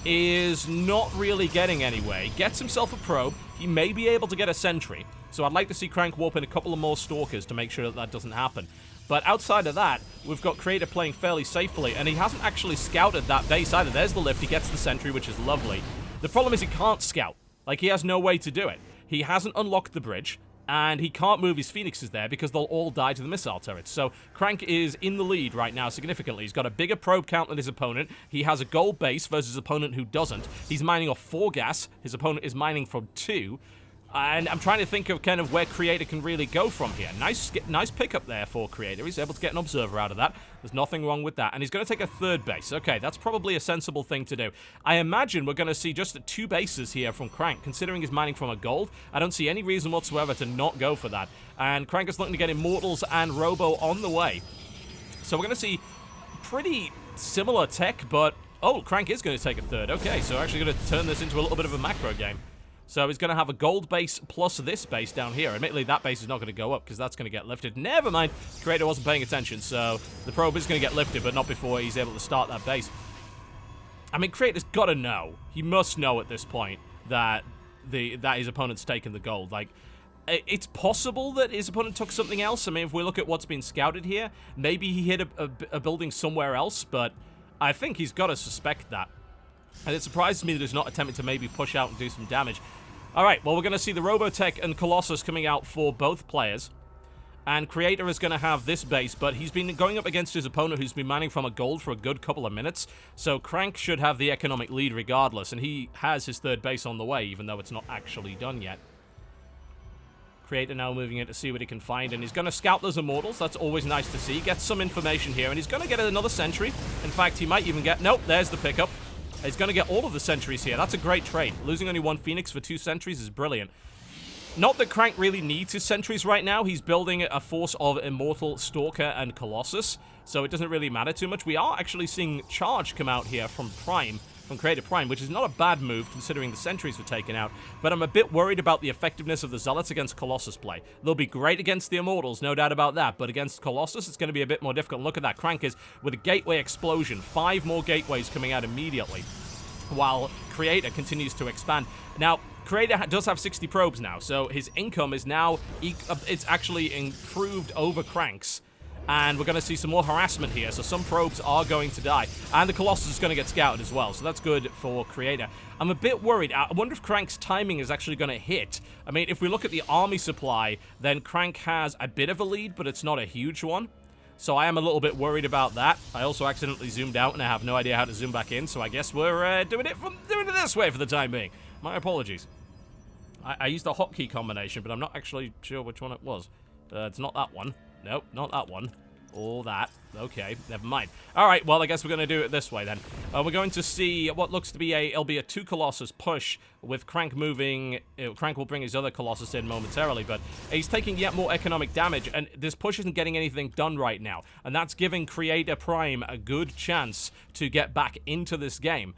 is not really getting anywhere. He gets himself a probe. He may be able to get a sentry. So I'd like to see Crank warp in a couple of more Stalkers to make sure that that doesn't happen. But outside of that, we've got Creator playing fairly safely, and he hasn't actually scouted that base either. There's the lift, he gets the sentry, which is lovely. The problem is he can't scout. Like, he has no way to do it. He hasn't unlocked the bridge, and he can't move his Phoenixes there because they'll all die to the missile turrets. So Crank is in the lead right now significantly. He's got a bigger probe count than his opponent. He has a gold base versus his opponent who doesn't. He's mining off 4 gas. His opponent is mining from 2. And I'm trying to think of kind of where Creator can really go from here. Nice pickup there for Creator. He's able to get an observer out of that. There's nothing wrong with that. And he's going to take a 3rd base. Okay, that's probably a sensible thing to do. I imagine we're going to see just 2 bases here from Crank. Considering he's mining from a gold, I don't see any reason whatsoever to not go for that. And Crank is looking to get Immortals and Robo on the way. So we're going to see pretty similar tech, but... Oh, Crank is going to take a 3rd. Okay, so actually going to turn this into a little bit of a macro game. So he's going to have a gold base plus this base down here. Admittedly, that base is not going to go up because that's going to get lifted. Never mind. Creator wasn't paying attention, so the probe is going to get lifted, but not before he's able to start that base. I mean, Creator's got to know. He must know at this point that his opponent's taken the gold. Like, It's possible that his opponent took something else. I mean, if we look at what's been scouted here, maybe he hit a building somewhere else, but I think he's got to suspect that. And it surprises me that he's not attempting to maybe push out and do some damage. Alright, well, we're going to see the Robotech and Colossus coming out for both players. And Creator is going to have this base, but he's been going up against his opponent who's been mining from a gold for a good couple of minutes. So Crank should have the economic lead regardless, and he has his third base on the way, even though it's not actually done yet. Creator now moving in to see what he can find, and he's going to scout those Immortals. That's always nice to see. Get some information here, and he's going to get another sentry. In fact, he might even get... Nope, there's the pickup. He's going to get all of the sentries here. That's a great trade. Losing only one Phoenix for 2 sentries is brilliant. Not that Crank really needs his sentries right now. He's building a force of Immortal, Stalker, and Colossus, so it doesn't really matter too much. We are actually seeing Charge come out here from Prime, from Creator Prime, which is not a bad move considering the sentries were taken out, but I'm a bit worried about the effectiveness of the Zealots against Colossus play. They'll be great against the Immortals, no doubt about that, but against Colossus, it's going to be a bit more difficult. Look at that. Crank is with a Gateway Explosion. 5 more Gateways coming out immediately, while Creator continues to expand. Now, Creator does have 60 probes now, so his income is now, it's actually improved over Crank's. And we're going to see some more harassment here, so some probes are going to die. And the Colossus is going to get scouted as well, so that's good for Creator. I'm a bit worried. I wonder if Crank's timing is actually going to hit. I mean, if we look at the army supply, then Crank has a bit of a lead, but it's not a huge one. So I am a little bit worried about that. I also accidentally zoomed out, and I have no idea how to zoom back in, so I guess we're doing it this way for the time being. My apologies. I used a hotkey combination, but I'm not actually sure which one it was. It's not that one. Nope, not that one. Or that. Okay, never mind. Alright, well, I guess we're going to do it this way, then. We're going to see what looks to be it'll be a 2 Colossus push with Crank moving. Crank will bring his other Colossus in momentarily, but he's taking yet more economic damage, and this push isn't getting anything done right now. And that's giving Creator Prime a good chance to get back into this game.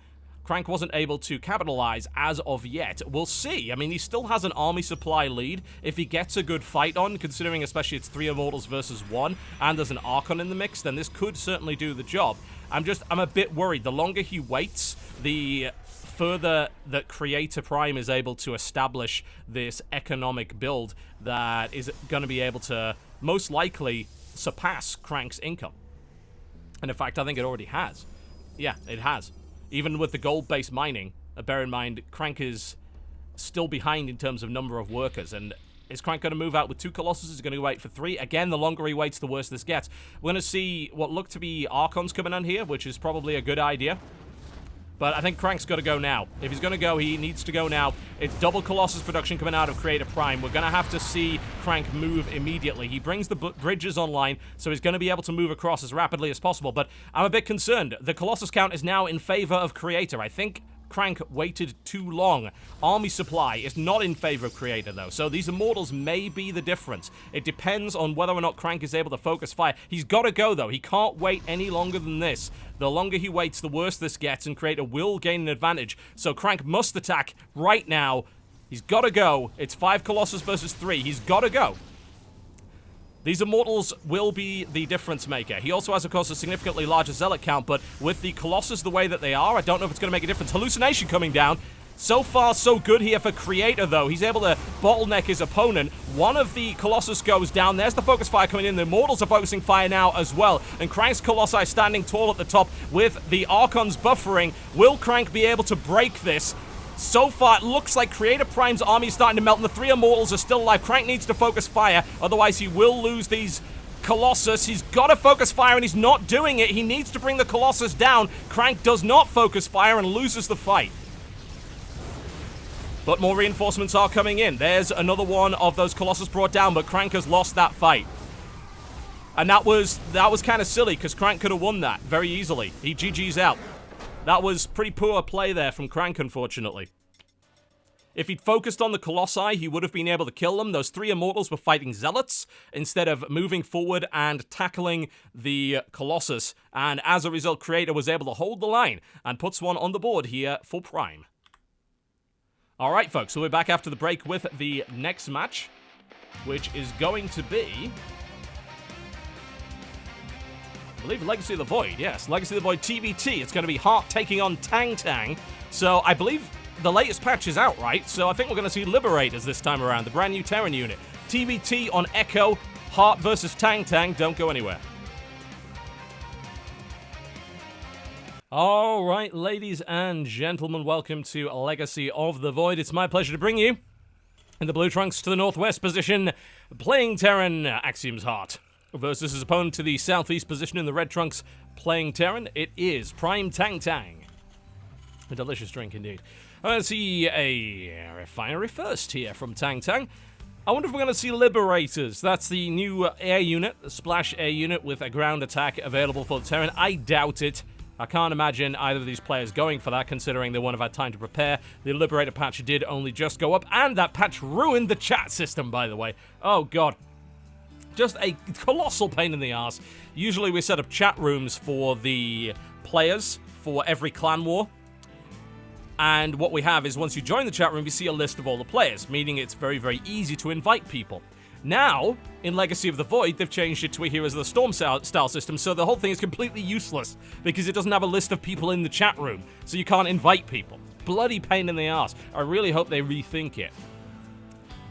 Crank wasn't able to capitalize as of yet. We'll see. I mean, he still has an army supply lead. If he gets a good fight on, considering especially it's 3 Immortals versus 1, and there's an Archon in the mix, then this could certainly do the job. I'm a bit worried. The longer he waits, the further that Creator Prime is able to establish this economic build that is going to be able to most likely surpass Crank's income. And in fact, I think it already has. Yeah, it has. Even with the gold-based mining, bear in mind, Crank is still behind in terms of number of workers. And is Crank going to move out with 2 Colossus? Is he going to wait for 3? Again, the longer he waits, the worse this gets. We're going to see what look to be Archons coming on here, which is probably a good idea. But I think Crank's got to go now. If he's going to go, he needs to go now. It's double Colossus production coming out of Creator Prime. We're going to have to see Crank move immediately. He brings the bridges online, so he's going to be able to move across as rapidly as possible. But I'm a bit concerned. The Colossus count is now in favor of Creator. I think Crank waited too long. Army supply is not in favor of Creator, though, so these Immortals may be the difference. It depends on whether or not Crank is able to focus fire. He's got to go, though. He can't wait any longer than this. The longer he waits, the worse this gets, and Creator will gain an advantage. So Crank must attack right now. He's got to go. It's 5 Colossus versus 3. He's got to go. These Immortals will be the difference maker. He also has, of course, a significantly larger Zealot count, but with the Colossus the way that they are, I don't know if it's going to make a difference. Hallucination coming down. So far, so good here for Creator, though. He's able to bottleneck his opponent. One of the Colossus goes down. There's the focus fire coming in. The Immortals are focusing fire now as well. And Crank's Colossi standing tall at the top with the Archons buffering. Will Crank be able to break this? So far, it looks like Creator Prime's army is starting to melt, and the 3 Immortals are still alive. Crank needs to focus fire, otherwise he will lose these Colossus. He's got to focus fire, and he's not doing it. He needs to bring the Colossus down. Crank does not focus fire and loses the fight. But more reinforcements are coming in. There's another one of those Colossus brought down, but Crank has lost that fight. And that was kind of silly, because Crank could have won that very easily. He GG's out. That was pretty poor play there from Crank, unfortunately. If he'd focused on the Colossi, he would have been able to kill them. Those 3 Immortals were fighting Zealots instead of moving forward and tackling the Colossus. And as a result, Creator was able to hold the line and puts one on the board here for Prime. Alright, folks, so we're back after the break with the next match, which is going to be... I believe Legacy of the Void, yes. Legacy of the Void TBT. It's going to be Heart taking on Tang Tang. So I believe the latest patch is out, right? So I think we're going to see Liberators this time around, the brand new Terran unit. TBT on Echo, Heart versus Tang Tang. Don't go anywhere. All right, ladies and gentlemen, welcome to Legacy of the Void. It's my pleasure to bring you, in the blue trunks to the northwest position, playing Terran, Axiom's Heart, versus his opponent to the southeast position in the red trunks, playing Terran. It is Prime Tang Tang. A delicious drink indeed. I see a refinery first here from Tang Tang. I wonder if we're going to see Liberators. That's the new air unit, the Splash Air unit with a ground attack available for the Terran. I doubt it. I can't imagine either of these players going for that, considering they won't have had time to prepare. The Liberator patch did only just go up, and that patch ruined the chat system, by the way. Oh, God. Just a colossal pain in the ass. Usually we set up chat rooms for the players for every clan war. And what we have is once you join the chat room, you see a list of all the players, meaning it's very, very easy to invite people. Now, in Legacy of the Void, they've changed it to a Heroes of the Storm style system, so the whole thing is completely useless, because it doesn't have a list of people in the chat room, so you can't invite people. Bloody pain in the ass. I really hope they rethink it.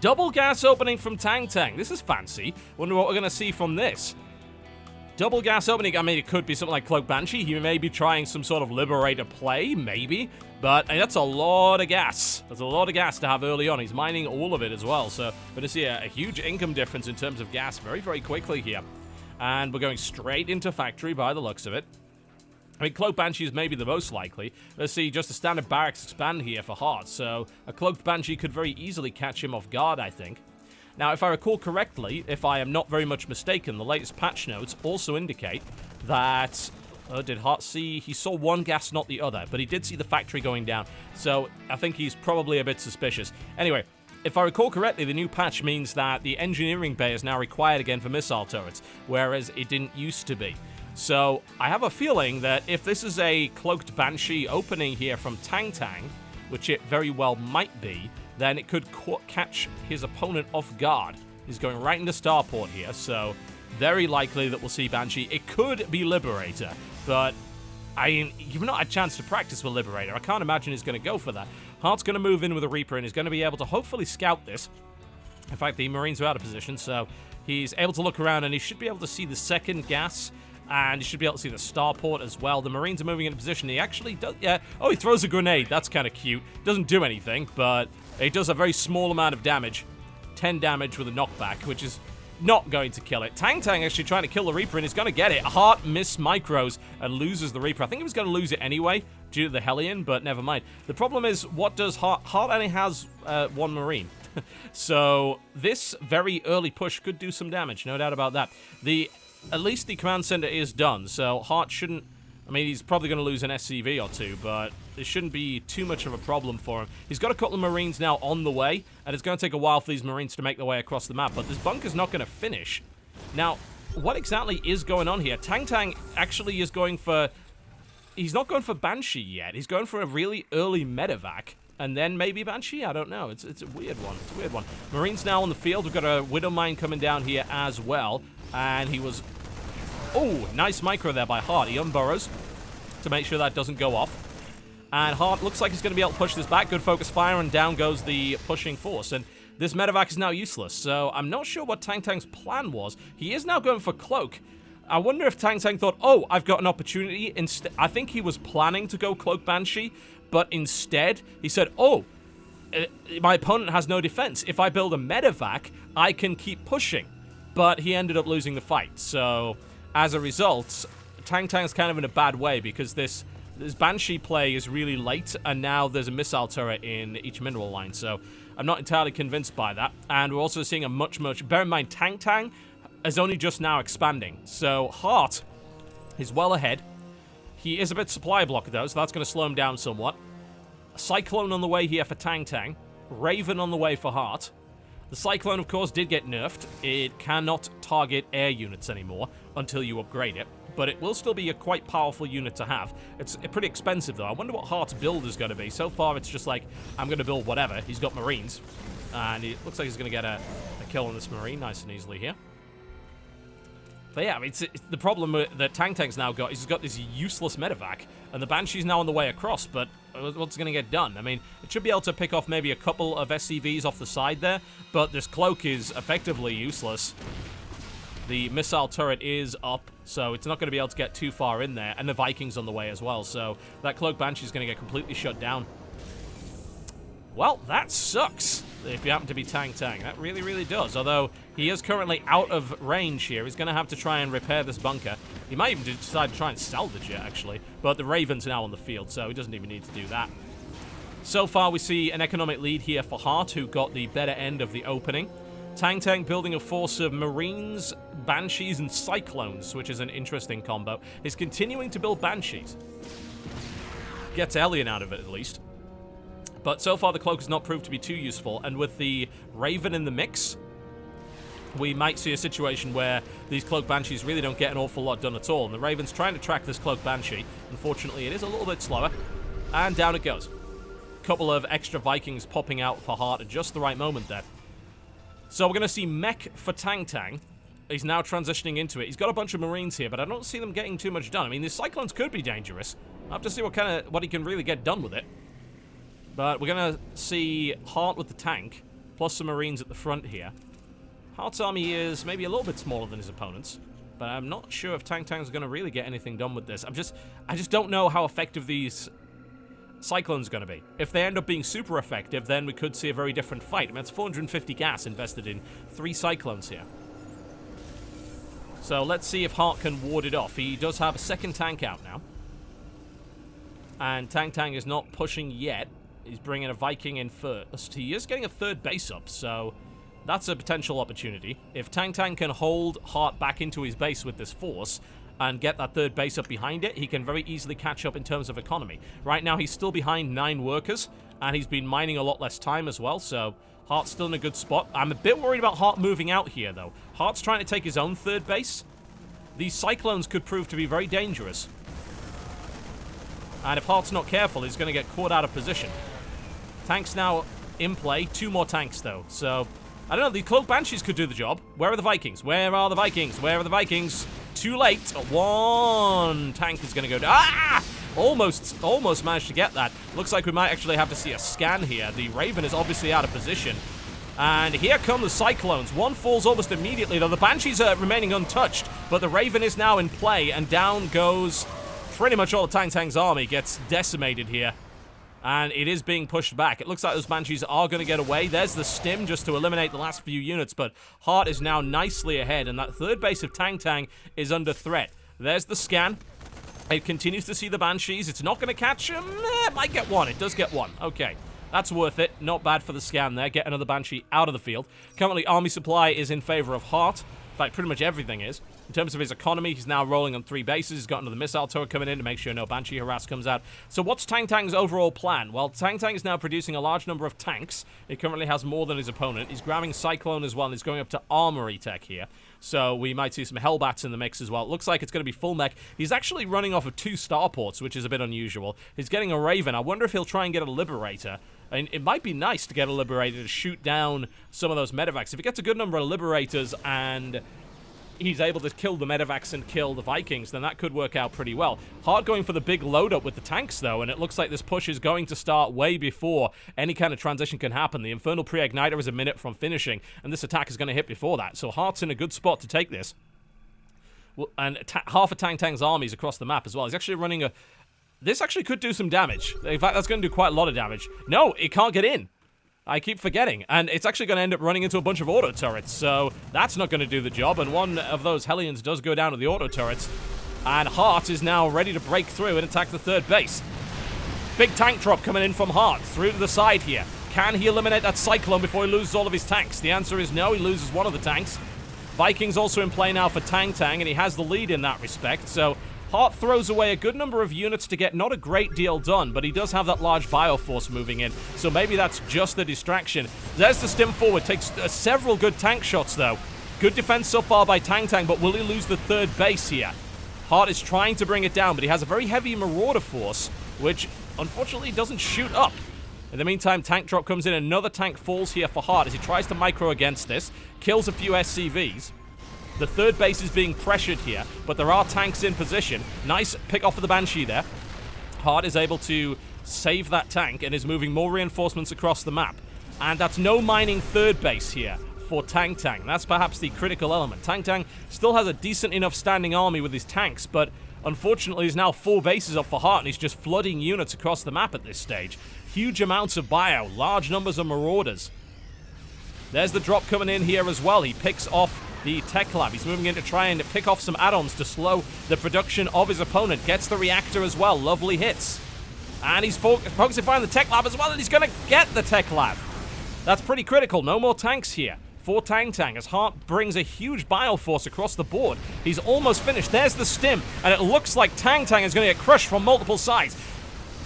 Double gas opening from Tang Tang. This is fancy. Wonder what we're going to see from this. Double gas opening, I mean, it could be something like Cloak Banshee. He may be trying some sort of Liberator play, maybe. But that's a lot of gas. That's a lot of gas to have early on. He's mining all of it as well. So we're going to see a huge income difference in terms of gas very, very quickly here. And we're going straight into factory by the looks of it. I mean, Cloak Banshee is maybe the most likely. Let's see, just a standard barracks expand here for Heart. So a Cloaked Banshee could very easily catch him off guard, I think. Now, if I recall correctly, if I am not very much mistaken, the latest patch notes also indicate that... did Heart see? He saw one gas, not the other, but he did see the factory going down, so I think he's probably a bit suspicious. Anyway, if I recall correctly, the new patch means that the engineering bay is now required again for missile turrets, whereas it didn't used to be. So, I have a feeling that if this is a Cloaked Banshee opening here from Tang Tang, which it very well might be, then it could catch his opponent off guard. He's going right into Starport here, so very likely that we'll see Banshee. It could be Liberator, but you've not had a chance to practice with Liberator. I can't imagine he's going to go for that. Heart's going to move in with a Reaper and is going to be able to hopefully scout this. In fact, the Marines are out of position, so he's able to look around and he should be able to see the second gas. And you should be able to see the starport as well. The Marines are moving into position. He actually does, yeah. Oh, he throws a grenade. That's kind of cute. Doesn't do anything, but it does a very small amount of damage. 10 damage with a knockback, which is not going to kill it. Tang Tang actually trying to kill the Reaper, and he's going to get it. Heart miss micros and loses the Reaper. I think he was going to lose it anyway due to the Hellion, but never mind. The problem is, what does Heart... Heart only has one Marine. So this very early push could do some damage, no doubt about that. At least the command center is done, so Heart shouldn't... I mean, he's probably going to lose an SCV or two, but it shouldn't be too much of a problem for him. He's got a couple of Marines now on the way, and it's going to take a while for these Marines to make their way across the map, but this bunker's not going to finish. Now, what exactly is going on here? Tang Tang actually is going for... He's not going for Banshee yet. He's going for a really early medevac. And then maybe Banshee? I don't know. It's a weird one. It's a weird one. Marines now on the field. We've got a Widow Mine coming down here as well. And he was... Oh, nice micro there by Heart. He unburrows to make sure that doesn't go off. And Heart looks like he's going to be able to push this back. Good focus fire, and down goes the pushing force. And this medevac is now useless. So I'm not sure what Tang Tang's plan was. He is now going for Cloak. I wonder if Tang Tang thought, oh, I've got an opportunity. I think he was planning to go Cloak Banshee, but instead he said, oh, my opponent has no defense. If I build a medevac, I can keep pushing. But he ended up losing the fight. So as a result, Tang Tang's kind of in a bad way because this Banshee play is really late, and now there's a missile turret in each mineral line. So I'm not entirely convinced by that. And we're also seeing a much... Bear in mind, Tang Tang is only just now expanding. So Heart is well ahead. He is a bit supply blocked though, so that's going to slow him down somewhat. Cyclone on the way here for Tang Tang. Raven on the way for Heart. The Cyclone, of course, did get nerfed. It cannot target air units anymore until you upgrade it. But it will still be a quite powerful unit to have. It's pretty expensive, though. I wonder what Heart's build is going to be. So far, it's just like, I'm going to build whatever. He's got Marines. And it looks like he's going to get a kill on this Marine nice and easily here. But yeah, it's the problem that Tang's now got is he's got this useless medevac, and the Banshee's now on the way across, but what's going to get done? I mean, it should be able to pick off maybe a couple of SCVs off the side there, but this cloak is effectively useless. The missile turret is up, so it's not going to be able to get too far in there, and the Viking's on the way as well, so that cloak Banshee's going to get completely shut down. Well, that sucks if you happen to be Tang. That really, really does. Although he is currently out of range here. He's going to have to try and repair this bunker. He might even decide to try and salvage it, actually. But the Raven's now on the field, so he doesn't even need to do that. So far, we see an economic lead here for Hart, who got the better end of the opening. Tang building a force of Marines, Banshees, and Cyclones, which is an interesting combo. He's continuing to build Banshees. Gets Alien out of it, at least. But so far, the cloak has not proved to be too useful, and with the Raven in the mix, we might see a situation where these cloak Banshees really don't get an awful lot done at all, and the Raven's trying to track this cloak Banshee. Unfortunately, it is a little bit slower, and down it goes. A couple of extra Vikings popping out for Hart at just the right moment there. So we're going to see mech for Tang. He's now transitioning into it. He's got a bunch of Marines here, but I don't see them getting too much done. I mean, these Cyclones could be dangerous. I'll have to see what he can really get done with it. But we're going to see Hart with the tank, plus some Marines at the front here. Hart's army is maybe a little bit smaller than his opponent's, but I'm not sure if Tang's going to really get anything done with this. I just don't know how effective these Cyclones are going to be. If they end up being super effective, then we could see a very different fight. I mean, it's 450 gas invested in 3 Cyclones here. So let's see if Hart can ward it off. He does have a second tank out now. And Tang is not pushing yet. He's bringing a Viking in first. He is getting a third base up, so that's a potential opportunity. If Tang can hold Hart back into his base with this force and get that third base up behind it, he can very easily catch up in terms of economy. Right now, he's still behind 9 workers, and he's been mining a lot less time as well, so Hart's still in a good spot. I'm a bit worried about Hart moving out here, though. Hart's trying to take his own third base. These Cyclones could prove to be very dangerous. And if Hart's not careful, he's going to get caught out of position. Tanks now in play. 2 more tanks, though. So, I don't know. The Cloak Banshees could do the job. Where are the Vikings? Where are the Vikings? Where are the Vikings? Too late. 1 tank is going to go down. Ah! Almost managed to get that. Looks like we might actually have to see a scan here. The Raven is obviously out of position. And here come the Cyclones. 1 falls almost immediately, though the Banshees are remaining untouched. But the Raven is now in play, and down goes pretty much all of Tang's army. Gets decimated here. And it is being pushed back. It looks like those Banshees are going to get away. There's the stim just to eliminate the last few units, but Hart is now nicely ahead, and that third base of Tang is under threat. There's the scan. It continues to see the Banshees. It's not going to catch him. It might get 1. It does get 1. Okay. That's worth it. Not bad for the scan there. Get another Banshee out of the field. Currently, army supply is in favor of Hart. In fact, pretty much everything is. In terms of his economy, he's now rolling on 3 bases. He's got another missile turret coming in to make sure no Banshee harass comes out. So what's Tang's overall plan? Well, Tang is now producing a large number of tanks. He currently has more than his opponent. He's grabbing Cyclone as well, and he's going up to armory tech here. So we might see some Hellbats in the mix as well. It looks like it's going to be full mech. He's actually running off of 2 starports, which is a bit unusual. He's getting a Raven. I wonder if he'll try and get a Liberator. And it might be nice to get a Liberator to shoot down some of those medevacs. If he gets a good number of Liberators and he's able to kill the medevacs and kill the Vikings, then that could work out pretty well. Hart going for the big load up with the tanks, though, and it looks like this push is going to start way before any kind of transition can happen. The Infernal Pre-Igniter is a minute from finishing, and this attack is going to hit before that. So Hart's in a good spot to take this. Well, and half of Tang's army is across the map as well. He's actually running a... This actually could do some damage. In fact, that's going to do quite a lot of damage. No, it can't get in. I keep forgetting, and it's actually going to end up running into a bunch of auto turrets, so that's not going to do the job, and one of those Hellions does go down to the auto turrets, and Hart is now ready to break through and attack the third base. Big tank drop coming in from Hart, through to the side here. Can he eliminate that Cyclone before he loses all of his tanks? The answer is no, he loses one of the tanks. Vikings also in play now for Tang, and he has the lead in that respect, so Hart throws away a good number of units to get not a great deal done, but he does have that large Bioforce moving in, so maybe that's just the distraction. There's the stim forward, takes several good tank shots, though. Good defense so far by Tang, but will he lose the third base here? Hart is trying to bring it down, but he has a very heavy Marauder force, which unfortunately doesn't shoot up. In the meantime, tank drop comes in, another tank falls here for Hart as he tries to micro against this, kills a few SCVs. The third base is being pressured here, but there are tanks in position. Nice pick off of the Banshee there. Hart is able to save that tank and is moving more reinforcements across the map. And that's no mining third base here for Tang Tang. That's perhaps the critical element. Tang Tang still has a decent enough standing army with his tanks, but unfortunately there's now 4 bases up for Hart, and he's just flooding units across the map at this stage. Huge amounts of bio, large numbers of marauders. There's the drop coming in here as well. He picks off the tech lab. He's moving in to try and pick off some add-ons to slow the production of his opponent. Gets the reactor as well. Lovely hits. And he's focusing on the tech lab as well, and he's going to get the tech lab. That's pretty critical. No more tanks here for Tang Tang as Hart brings a huge bioforce across the board. He's almost finished. There's the stim, and it looks like Tang Tang is going to get crushed from multiple sides.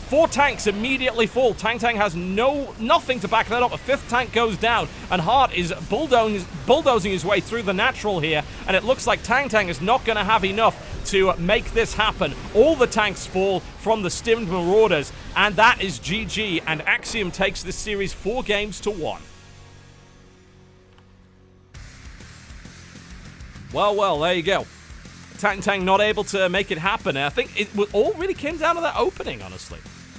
4 tanks immediately fall. Tang Tang has nothing to back that up. A 5th tank goes down, and Hart is bulldozing his way through the natural here, and it looks like Tang Tang is not going to have enough to make this happen. All the tanks fall from the stimmed marauders, and that is GG, and Axiom takes this series 4 games to 1. Well, there you go. Tang Tang not able to make it happen. I think it all really came down to that opening, honestly.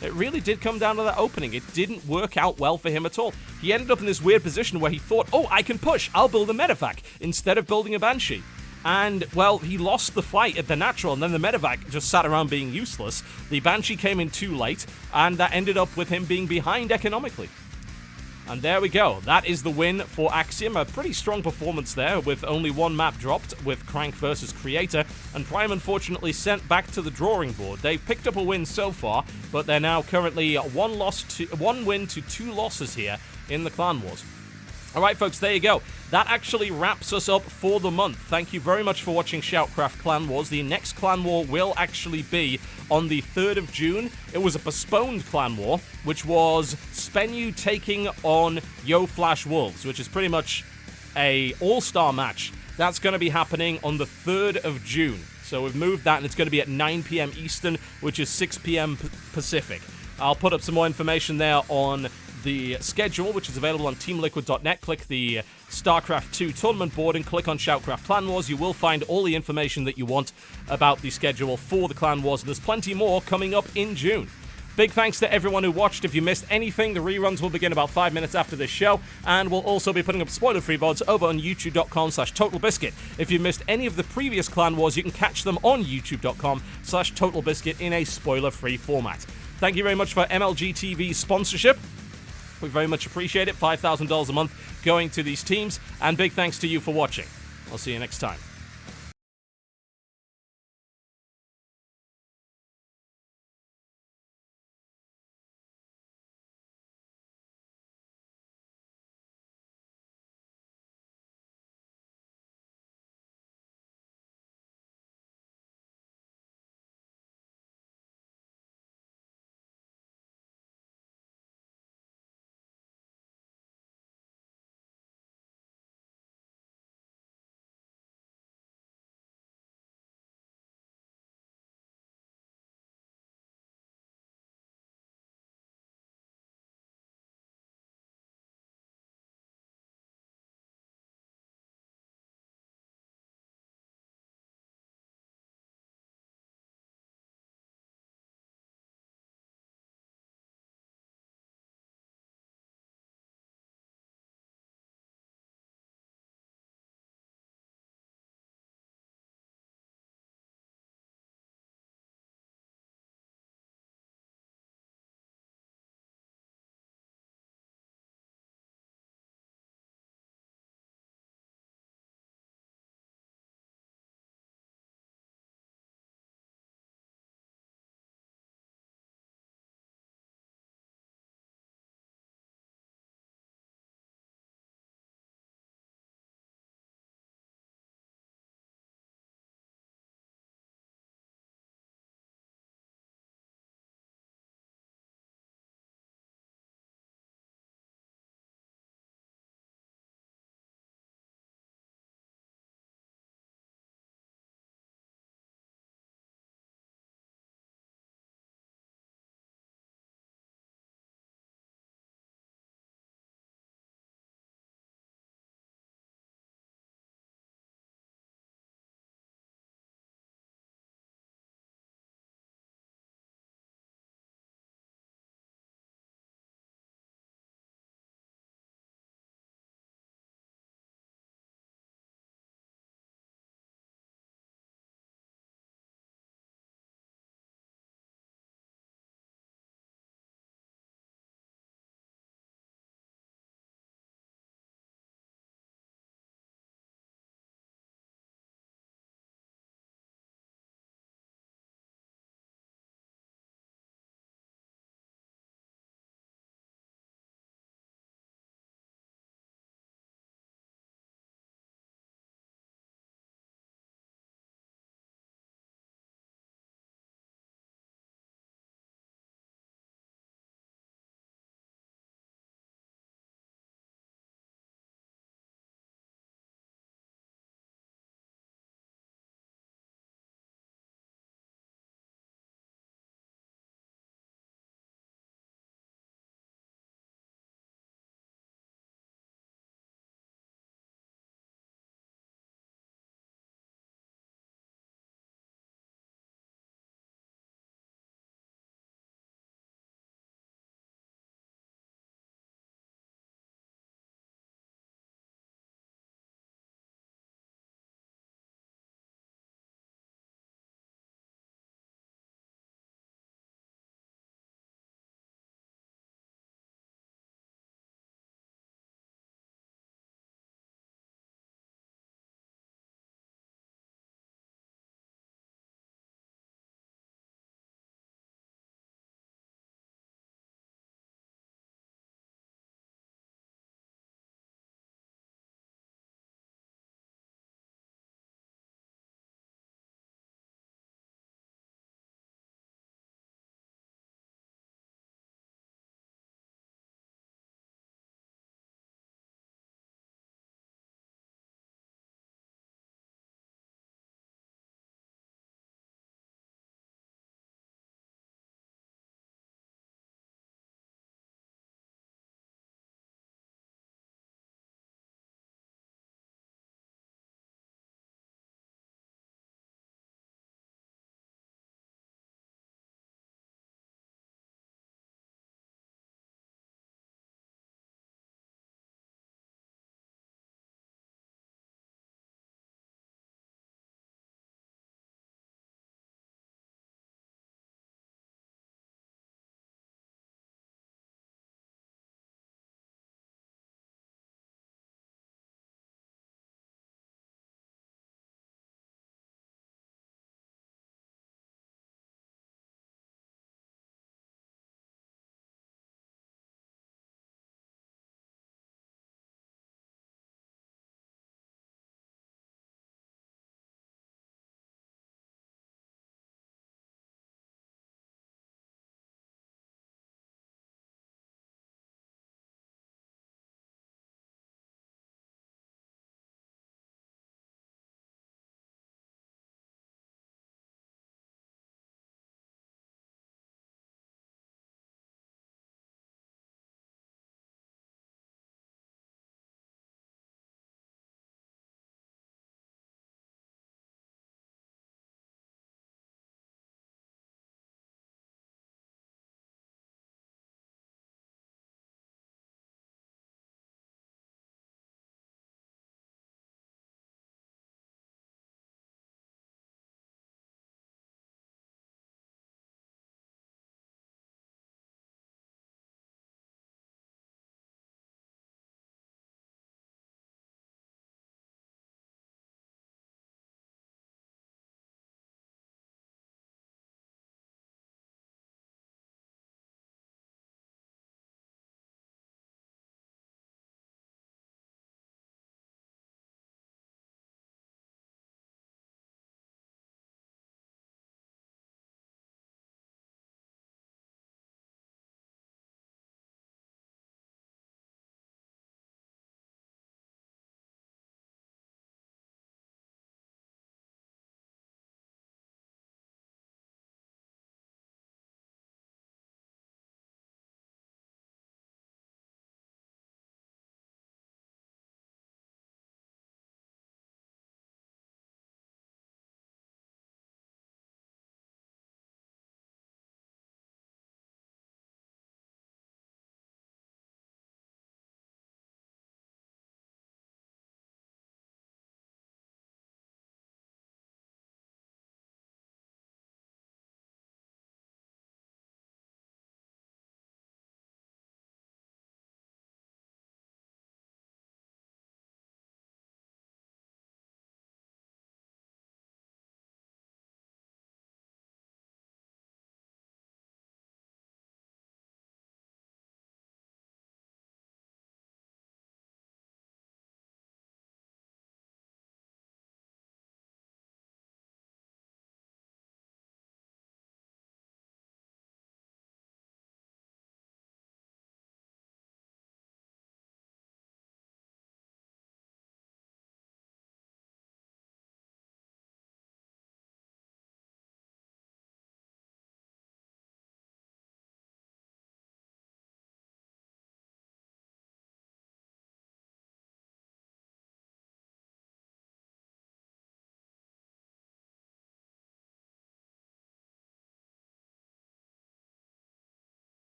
It really did come down to that opening. It didn't work out well for him at all. He ended up in this weird position where he thought, oh, I can push. I'll build a medevac instead of building a Banshee. And, well, he lost the fight at the natural, and then the medevac just sat around being useless. The Banshee came in too late, and that ended up with him being behind economically. And there we go. That is the win for Axiom. A pretty strong performance there with only 1 map dropped with Crank versus Creator. And Prime unfortunately sent back to the drawing board. They've picked up a win so far, but they're now currently 1 win to 2 losses here in the Clan Wars. Alright folks, there you go. That actually wraps us up for the month. Thank you very much for watching Shoutcraft Clan Wars. The next Clan War will actually be on the 3rd of June. It was a postponed Clan War, which was Spenu taking on Yo Flash Wolves, which is pretty much a all-star match. That's going to be happening on the 3rd of June. So we've moved that, and it's going to be at 9 p.m. Eastern, which is 6 p.m. Pacific. I'll put up some more information there on the schedule, which is available on teamliquid.net. Click the StarCraft 2 tournament board and click on Shoutcraft Clan Wars. You will find all the information that you want about the schedule for the Clan Wars, and there's plenty more coming up in June. Big thanks to everyone who watched. If you missed anything, the reruns will begin about 5 minutes after this show, and we'll also be putting up spoiler-free VODs over on youtube.com/TotalBiscuit. If you missed any of the previous Clan Wars, you can catch them on youtube.com/TotalBiscuit in a spoiler-free format. Thank you very much for MLG TV's sponsorship. We very much appreciate it. $5,000 a month going to these teams. And big thanks to you for watching. I'll see you next time.